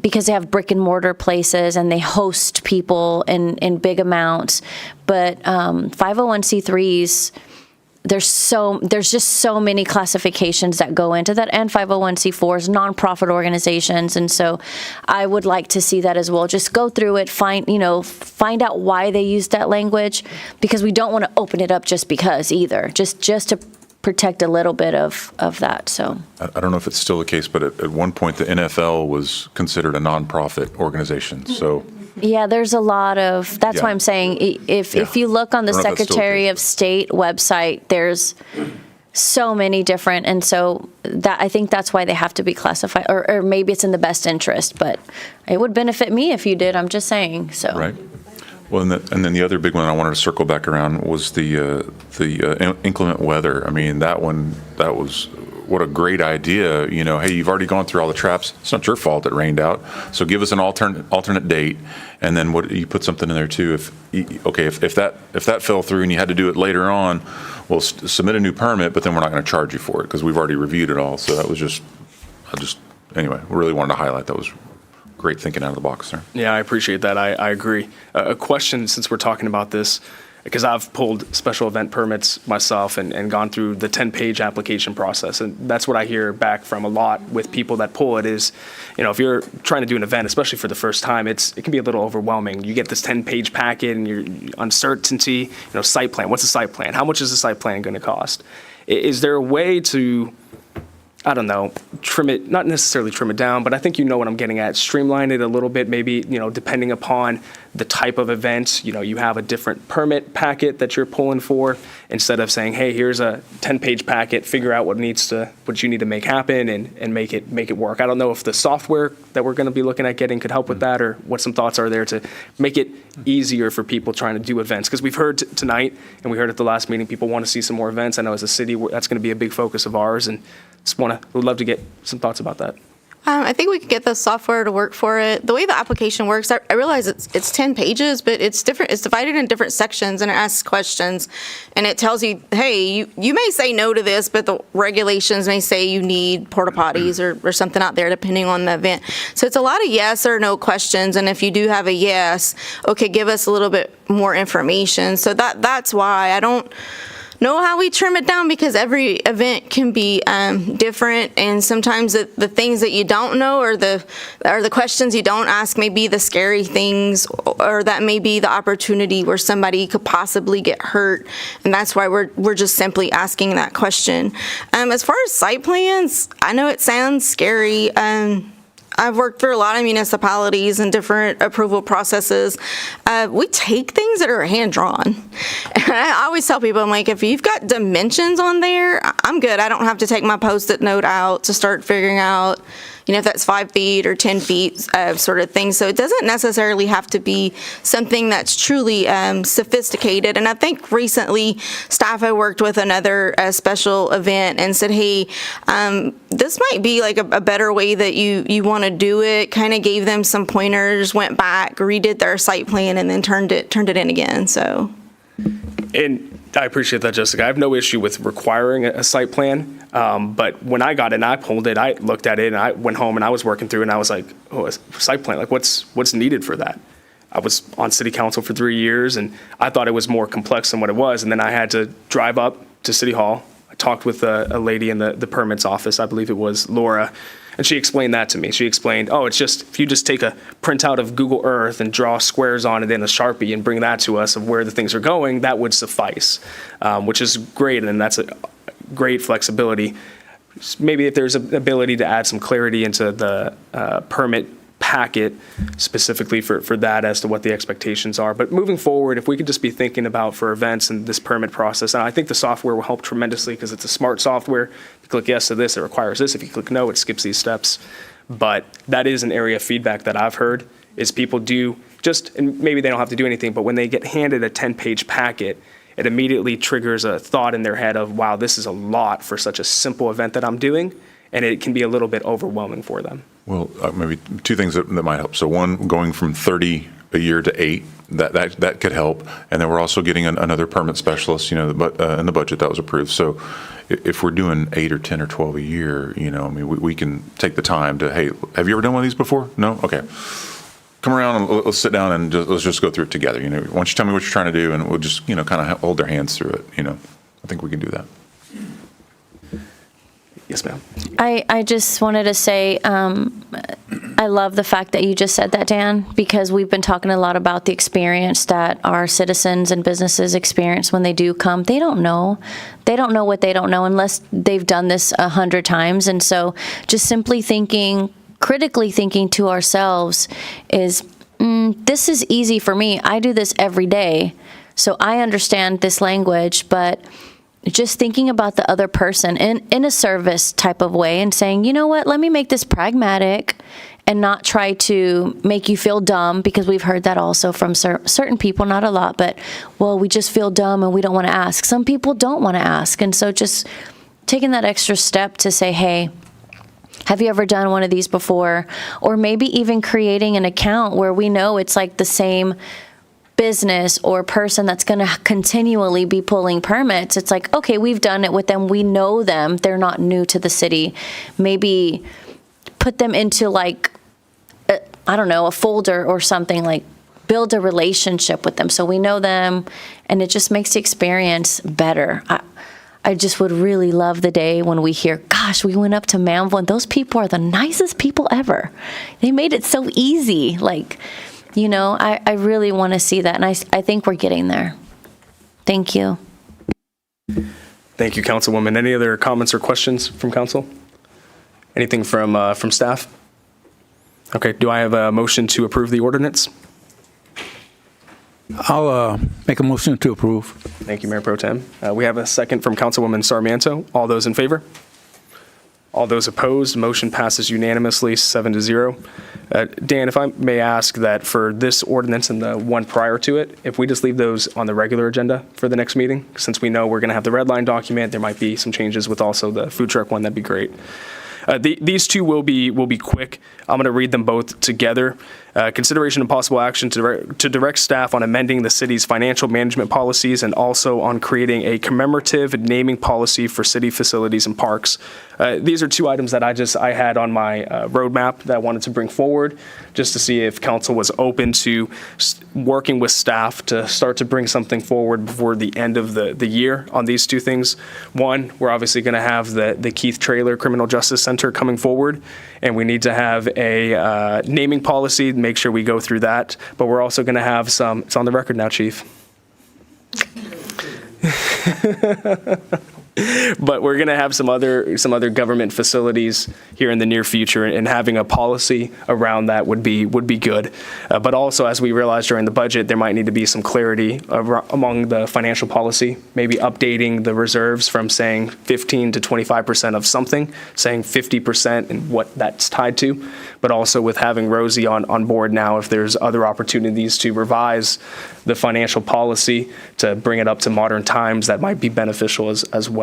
because they have brick and mortar places and they host people in big amounts. But 501c3s, there's just so many classifications that go into that, and 501c4s, nonprofit organizations. And so I would like to see that as well. Just go through it, find out why they use that language, because we don't want to open it up just because either, just to protect a little bit of that. So I don't know if it's still the case, but at one point the NFL was considered a nonprofit organization. So yeah, there's a lot of, that's why I'm saying if you look on the Secretary of State website, there's so many different, and so that I think that's why they have to be classified, or maybe it's in the best interest, but it would benefit me if you did, I'm just saying, so. Right. Well, and then the other big one I wanted to circle back around was the inclement weather. I mean, that was what a great idea. Hey, you've already gone through all the traps. It's not your fault it rained out. So give us an alternate date, and then what you put something in there too. If that fell through and you had to do it later on, we'll submit a new permit, but then we're not going to charge you for it because we've already reviewed it all. So that was anyway, we really wanted to highlight that was great thinking out of the box there. Yeah, I appreciate that. I agree. A question, since we're talking about this, because I've pulled special event permits myself and gone through the 10-page application process. And that's what I hear back from a lot with people that pull it is, if you're trying to do an event, especially for the first time, it can be a little overwhelming. You get this 10-page packet and your uncertainty, site plan. What's a site plan? How much is the site plan going to cost? Is there a way to, I don't know, trim it, not necessarily trim it down, but I think you know what I'm getting at. Streamline it a little bit, maybe, depending upon the type of event, you have a different permit packet that you're pulling for instead of saying, hey, here's a 10-page packet, figure out what you need to make happen and make it work. I don't know if the software that we're going to be looking at getting could help with that, or what some thoughts are there to make it easier for people trying to do events. Because we've heard tonight, and we heard at the last meeting, people want to see some more events. I know as a city, that's going to be a big focus of ours, and would love to get some thoughts about that. I think we could get the software to work for it. The way the application works, I realize it's 10 pages, but it's different. It's divided in different sections, and it asks questions, and it tells you, hey, you may say no to this, but the regulations may say you need porta potties or something out there, depending on the event. So it's a lot of yes or no questions, and if you do have a yes, okay, give us a little bit more information. So that's why I don't know how we trim it down, because every event can be different, and sometimes the things that you don't know or the questions you don't ask may be the scary things, or that may be the opportunity where somebody could possibly get hurt, and that's why we're just simply asking that question. As far as site plans, I know it sounds scary. I've worked for a lot of municipalities and different approval processes. We take things that are hand-drawn. And I always tell people, I'm like, if you've got dimensions on there, I'm good. I don't have to take my Post-it note out to start figuring out, if that's 5 feet or 10 feet sort of thing. So it doesn't necessarily have to be something that's truly sophisticated. And I think recently staff had worked with another special event and said, hey, this might be like a better way that you want to do it. Kind of gave them some pointers, went back, redid their site plan, and then turned it in again. So. And I appreciate that, Jessica. I have no issue with requiring a site plan. But when I got it and I pulled it, I looked at it and I went home and I was working through it and I was like, oh, a site plan, like what's needed for that? I was on city council for 3 years and I thought it was more complex than what it was. And then I had to drive up to City Hall. I talked with a lady in the permits office, I believe it was Laura, and she explained that to me. She explained, it's just, if you just take a printout of Google Earth and draw squares on it in a Sharpie and bring that to us of where the things are going, that would suffice, which is great, and that's a great flexibility. Maybe if there's an ability to add some clarity into the permit packet specifically for that as to what the expectations are. But moving forward, if we could just be thinking about for events and this permit process, and I think the software will help tremendously because it's a smart software. If you click yes to this, it requires this. If you click no, it skips these steps. But that is an area of feedback that I've heard is people do just, and maybe they don't have to do anything, but when they get handed a 10-page packet, it immediately triggers a thought in their head of, wow, this is a lot for such a simple event that I'm doing, and it can be a little bit overwhelming for them. Well, maybe two things that might help. So one, going from 30 a year to 8, that could help. And then we're also getting another permit specialist, in the budget that was approved. So if we're doing 8 or 10 or 12 a year, we can take the time to, hey, have you ever done one of these before? No? Okay. Come around and let's sit down and let's just go through it together. Why don't you tell me what you're trying to do, and we'll just, kind of hold their hands through it. I think we can do that. Yes, ma'am. I just wanted to say I love the fact that you just said that, Dan, because we've been talking a lot about the experience that our citizens and businesses experience when they do come. They don't know. They don't know what they don't know unless they've done this 100 times. And so just simply critically thinking to ourselves is, this is easy for me. I do this every day, so I understand this language, but just thinking about the other person in a service type of way and saying, you know what, let me make this pragmatic and not try to make you feel dumb, because we've heard that also from certain people, not a lot, but, well, we just feel dumb and we don't want to ask. Some people don't want to ask. And so just taking that extra step to say, hey, have you ever done one of these before? Or maybe even creating an account where we know it's like the same business or person that's going to continually be pulling permits. It's like, okay, we've done it with them. We know them. They're not new to the city. Maybe put them into a folder or something like build a relationship with them so we know them, and it just makes the experience better. I just would really love the day when we hear, gosh, we went up to Manvel and those people are the nicest people ever. They made it so easy. Like, you know, I really want to see that, and I think we're getting there. Thank you. Thank you, Councilwoman. Any other comments or questions from council? Anything from staff? Okay, do I have a motion to approve the ordinance? I'll make a motion to approve. Thank you, Mayor Pro Tem. We have a second from Councilwoman Sarmiento. All those in favor? All those opposed? Motion passes unanimously, 7-0. Dan, if I may ask that for this ordinance and the one prior to it, if we just leave those on the regular agenda for the next meeting, since we know we're going to have the red line document, there might be some changes with also the food truck one, that'd be great. These two will be quick. I'm going to read them both together. Consideration and possible action to direct staff on amending the city's financial management policies and also on creating a commemorative naming policy for city facilities and parks. These are two items that I had on my roadmap that I wanted to bring forward just to see if council was open to working with staff to start to bring something forward before the end of the year on these two things. One, we're obviously going to have the Keith Traylor Criminal Justice Center coming forward, and we need to have a naming policy, make sure we go through that. But we're also going to have some, it's on the record now, Chief. But we're going to have some other government facilities here in the near future, and having a policy around that would be good. But also, as we realized during the budget, there might need to be some clarity among the financial policy, maybe updating the reserves from saying 15 to 25% of something, saying 50% and what that's tied to. But also with having Rosie on board now, if there's other opportunities to revise the financial policy to bring it up to modern times, that might be beneficial as well.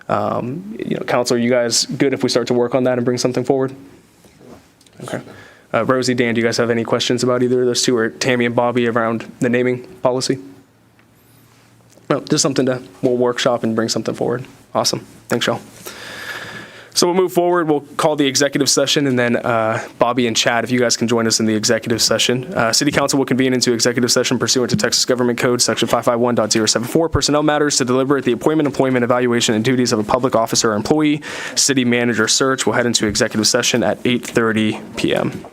Council, are you guys good if we start to work on that and bring something forward? Okay. Rosie, Dan, do you guys have any questions about either of those two, or Tammy and Bobby around the naming policy? No, just something we'll workshop and bring something forward. Awesome. Thanks, y'all. So we'll move forward. We'll call the executive session, and then Bobby and Chad, if you guys can join us in the executive session. City Council will convene into executive session pursuant to Texas Government Code Section 551.074, personnel matters to deliberate the appointment, employment, evaluation, and duties of a public officer or employee. City manager search. We'll head into executive session at 8:30 p.m.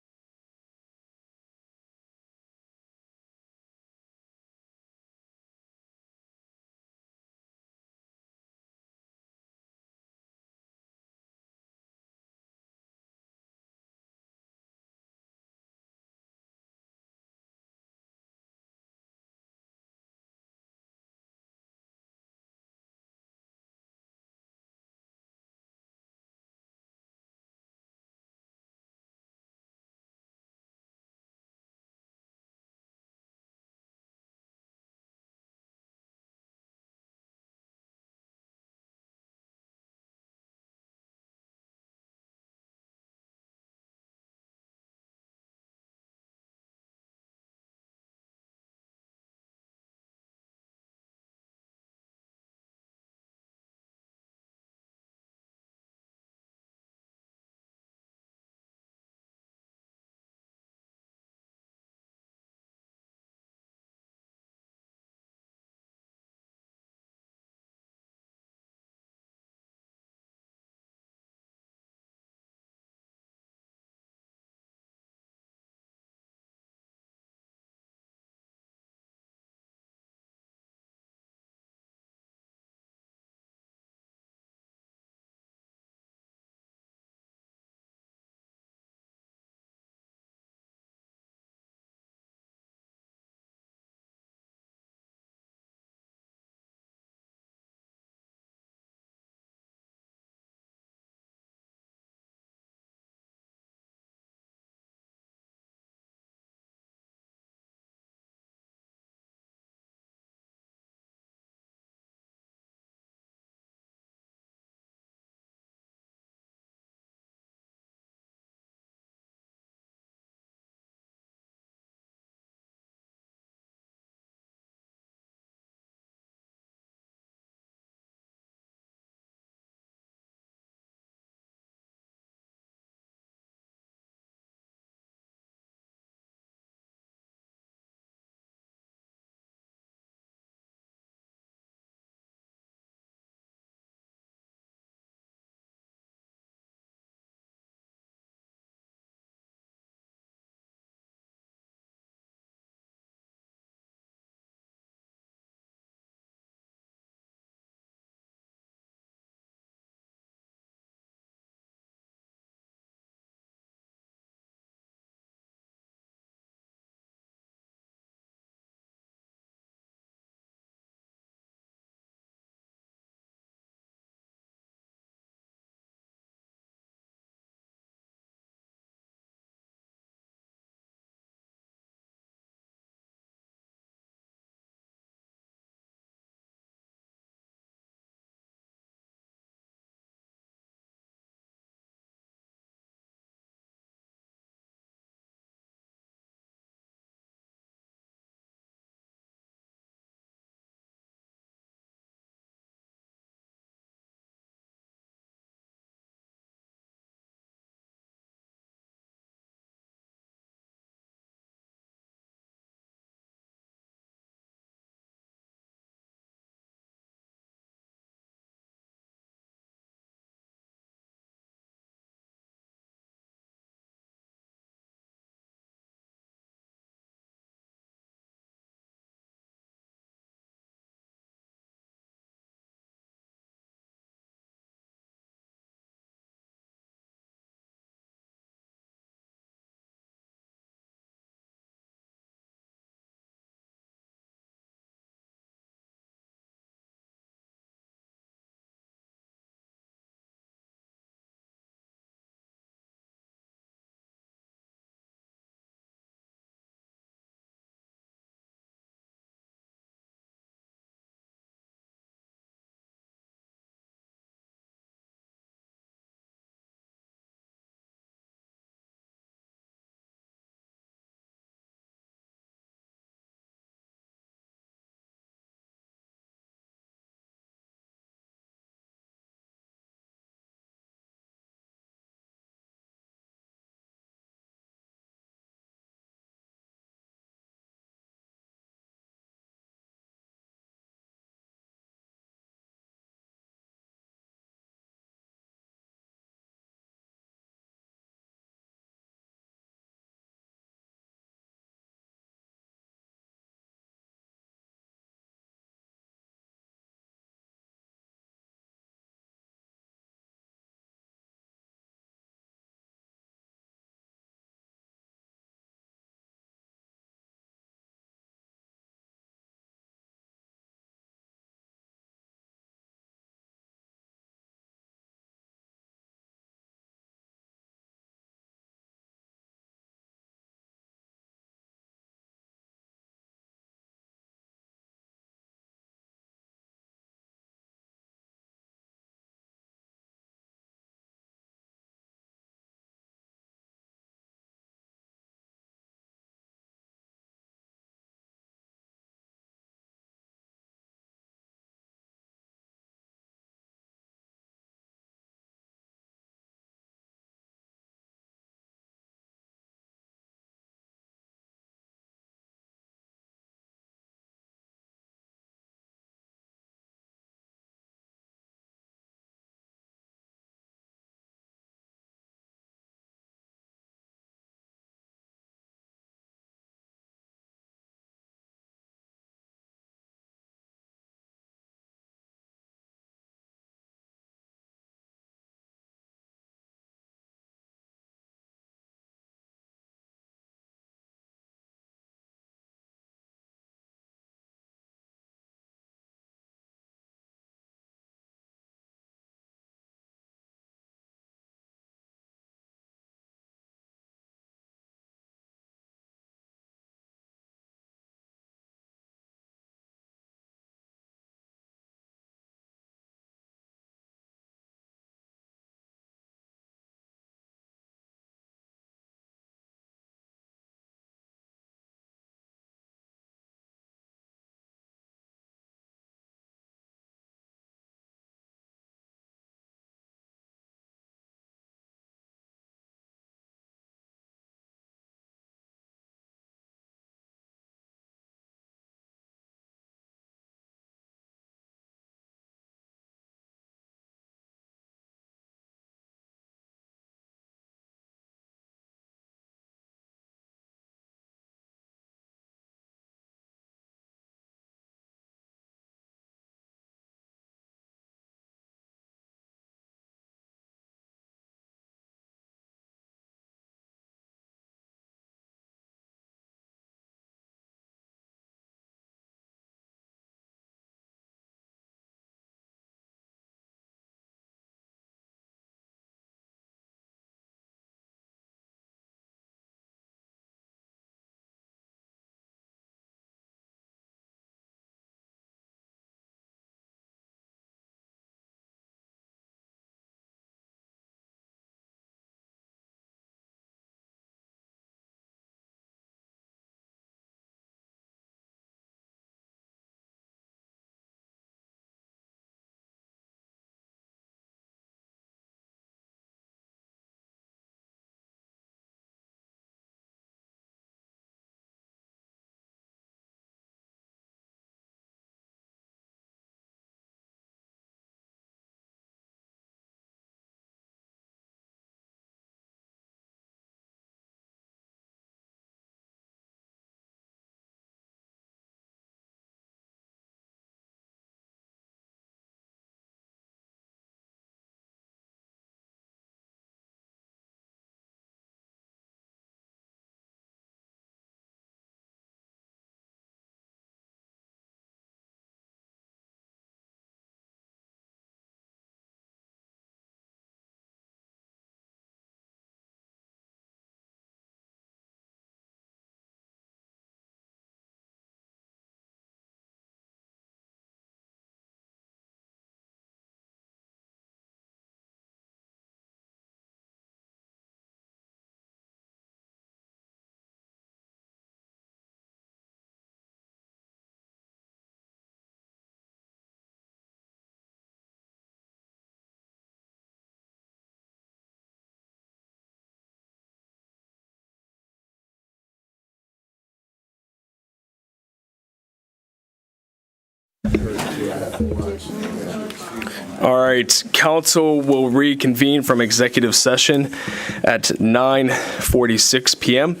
All right, council will reconvene from executive session at 9:46 p.m.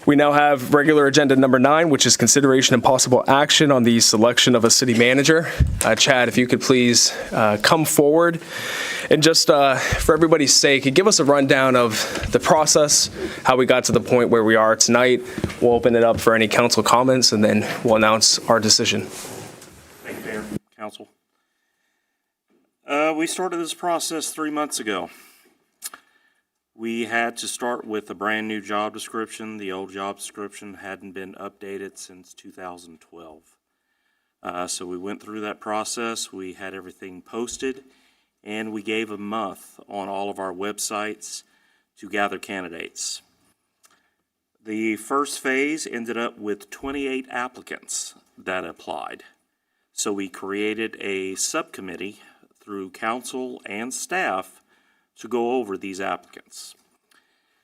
We now have regular agenda number 9, which is consideration and possible action on the selection of a city manager. Chad, if you could please come forward and just for everybody's sake, give us a rundown of the process, how we got to the point where we are tonight. We'll open it up for any council comments, and then we'll announce our decision. Thank you, Mayor, Council. We started this process 3 months ago. We had to start with a brand new job description. The old job description hadn't been updated since 2012. So we went through that process. We had everything posted, and we gave a month on all of our websites to gather candidates. The first phase ended up with 28 applicants that applied. So we created a subcommittee through council and staff to go over these applicants.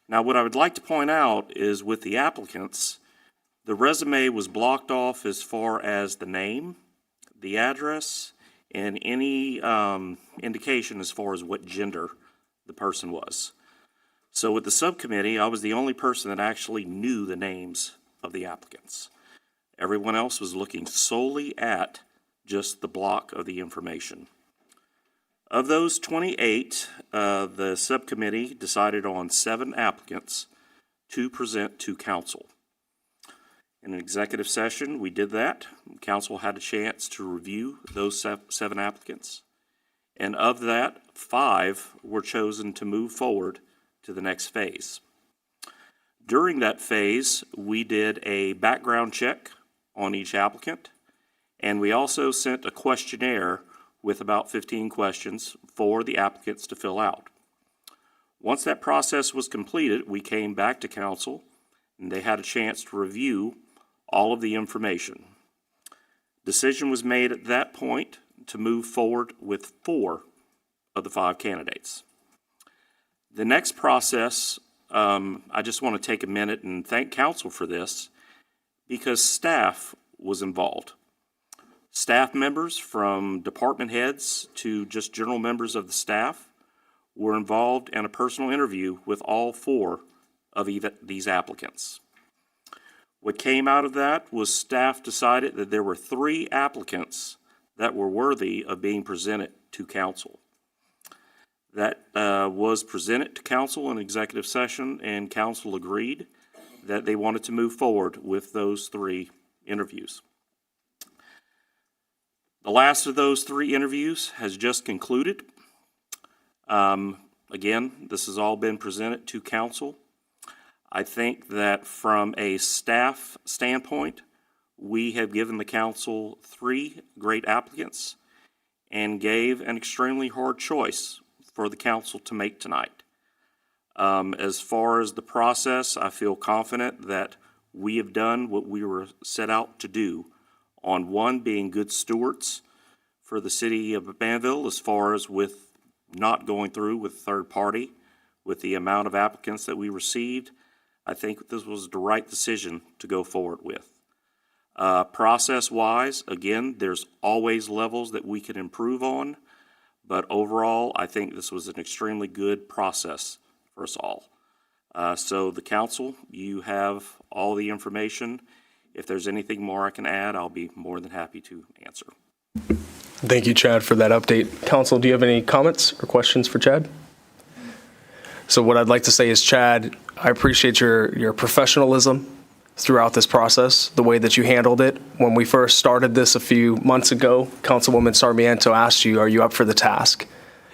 Now, what I would like to point out is with the applicants, the resume was blocked off as far as the name, the address, and any indication as far as what gender the person was. So with the subcommittee, I was the only person that actually knew the names of the applicants. Everyone else was looking solely at just the block of the information. Of those 28, the subcommittee decided on 7 applicants to present to council. In an executive session, we did that. Council had a chance to review those 7 applicants. And of that, 5 were chosen to move forward to the next phase. During that phase, we did a background check on each applicant, and we also sent a questionnaire with about 15 questions for the applicants to fill out. Once that process was completed, we came back to council, and they had a chance to review all of the information. Decision was made at that point to move forward with 4 of the 5 candidates. The next process, I just want to take a minute and thank council for this, because staff was involved. Staff members from department heads to just general members of the staff were involved in a personal interview with all 4 of these applicants. What came out of that was staff decided that there were 3 applicants that were worthy of being presented to council. That was presented to council in executive session, and council agreed that they wanted to move forward with those 3 interviews. The last of those 3 interviews has just concluded. Again, this has all been presented to council. I think that from a staff standpoint, we have given the council 3 great applicants and gave an extremely hard choice for the council to make tonight. As far as the process, I feel confident that we have done what we were set out to do on, 1, being good stewards for the city of Manvel as far as with not going through with third party with the amount of applicants that we received. I think this was the right decision to go forward with. Process-wise, again, there's always levels that we can improve on, but overall, I think this was an extremely good process for us all. So the council, you have all the information. If there's anything more I can add, I'll be more than happy to answer. Thank you, Chad, for that update. Council, do you have any comments or questions for Chad? So what I'd like to say is, Chad, I appreciate your professionalism throughout this process, the way that you handled it. When we first started this a few months ago, Councilwoman Sarmiento asked you, are you up for the task?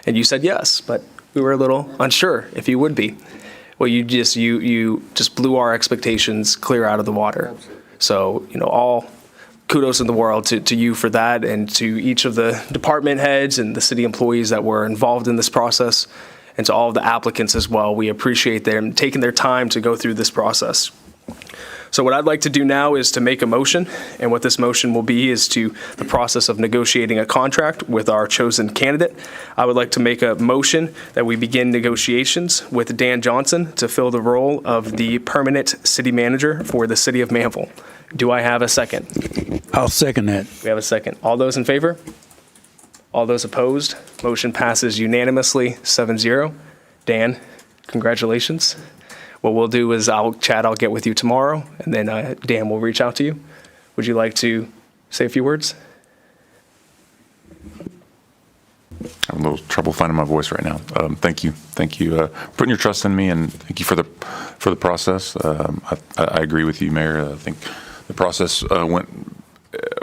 And you said yes, but we were a little unsure if you would be. Well, you just blew our expectations clear out of the water. So, all kudos in the world to you for that, and to each of the department heads and the city employees that were involved in this process, and to all of the applicants as well. We appreciate them taking their time to go through this process. So what I'd like to do now is to make a motion, and what this motion will be is to the process of negotiating a contract with our chosen candidate. I would like to make a motion that we begin negotiations with Dan Johnson to fill the role of the permanent city manager for the city of Manvel. Do I have a second? I'll second that. We have a second. All those in favor? All those opposed? Motion passes unanimously, 7-0. Dan, congratulations. What we'll do is Chad, I'll get with you tomorrow, and then Dan will reach out to you. Would you like to say a few words? I'm a little trouble finding my voice right now. Thank you. Thank you for putting your trust in me, and thank you for the process. I agree with you, Mayor. I think the process went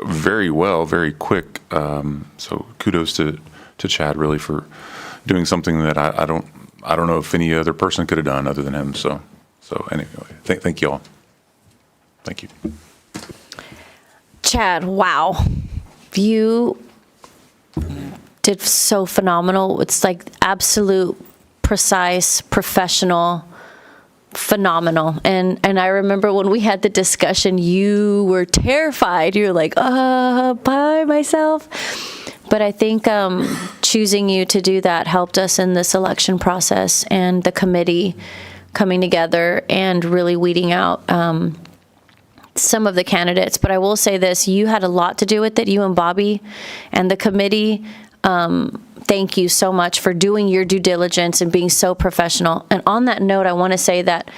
very well, very quick. So kudos to Chad, really, for doing something that I don't know if any other person could have done other than him. So anyway, thank you all. Thank you. Chad, wow. You did so phenomenal. It's like absolute, precise, professional, phenomenal. And I remember when we had the discussion, you were terrified. You were like, by myself. But I think choosing you to do that helped us in the selection process and the committee coming together and really weeding out some of the candidates. But I will say this, you had a lot to do with it, you and Bobby and the committee. Thank you so much for doing your due diligence and being so professional. And on that note, I want to say that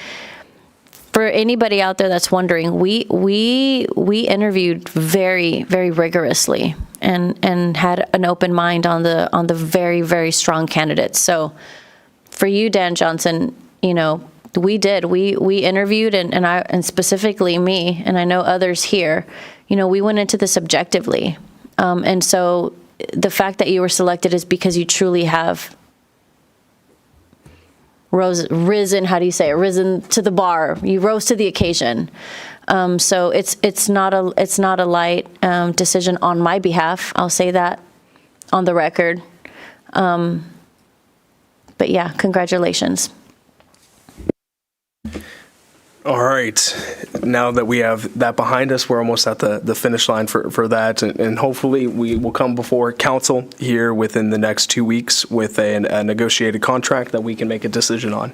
for anybody out there that's wondering, we interviewed very, very rigorously and had an open mind on the very, very strong candidates. So for you, Dan Johnson, we interviewed and specifically me, and I know others here, we went into this objectively. And so the fact that you were selected is because you truly have risen, how do you say it? Risen to the bar. You rose to the occasion. So it's not a light decision on my behalf. I'll say that on the record. But yeah, congratulations. All right. Now that we have that behind us, we're almost at the finish line for that. And hopefully we will come before council here within the next 2 weeks with a negotiated contract that we can make a decision on.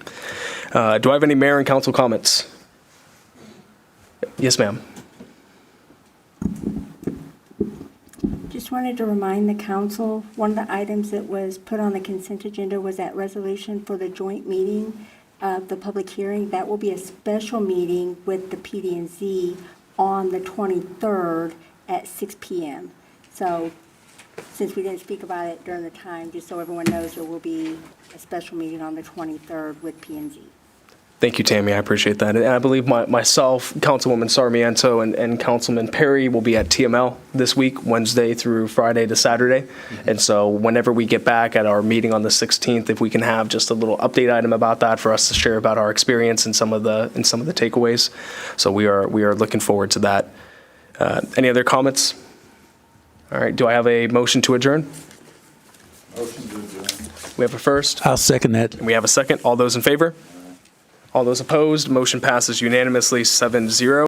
Do I have any mayor and council comments? Yes, ma'am. Just wanted to remind the council, one of the items that was put on the consent agenda was that resolution for the joint meeting of the public hearing. That will be a special meeting with the PD&Z on the 23rd at 6 p.m. So since we didn't speak about it during the time, just so everyone knows, there will be a special meeting on the 23rd with P&Z. Thank you, Tammy. I appreciate that. And I believe myself, Councilwoman Sarmiento, and Councilman Perry will be at TML this week, Wednesday through Friday to Saturday. Mm-hmm. And so whenever we get back at our meeting on the 16th, if we can have just a little update item about that for us to share about our experience and some of the takeaways. So we are looking forward to that. Any other comments? All right. Do I have a motion to adjourn? Motion to adjourn. We have a first. I'll second that. And we have a second. All those in favor? All those opposed? Motion passes unanimously, 7-0.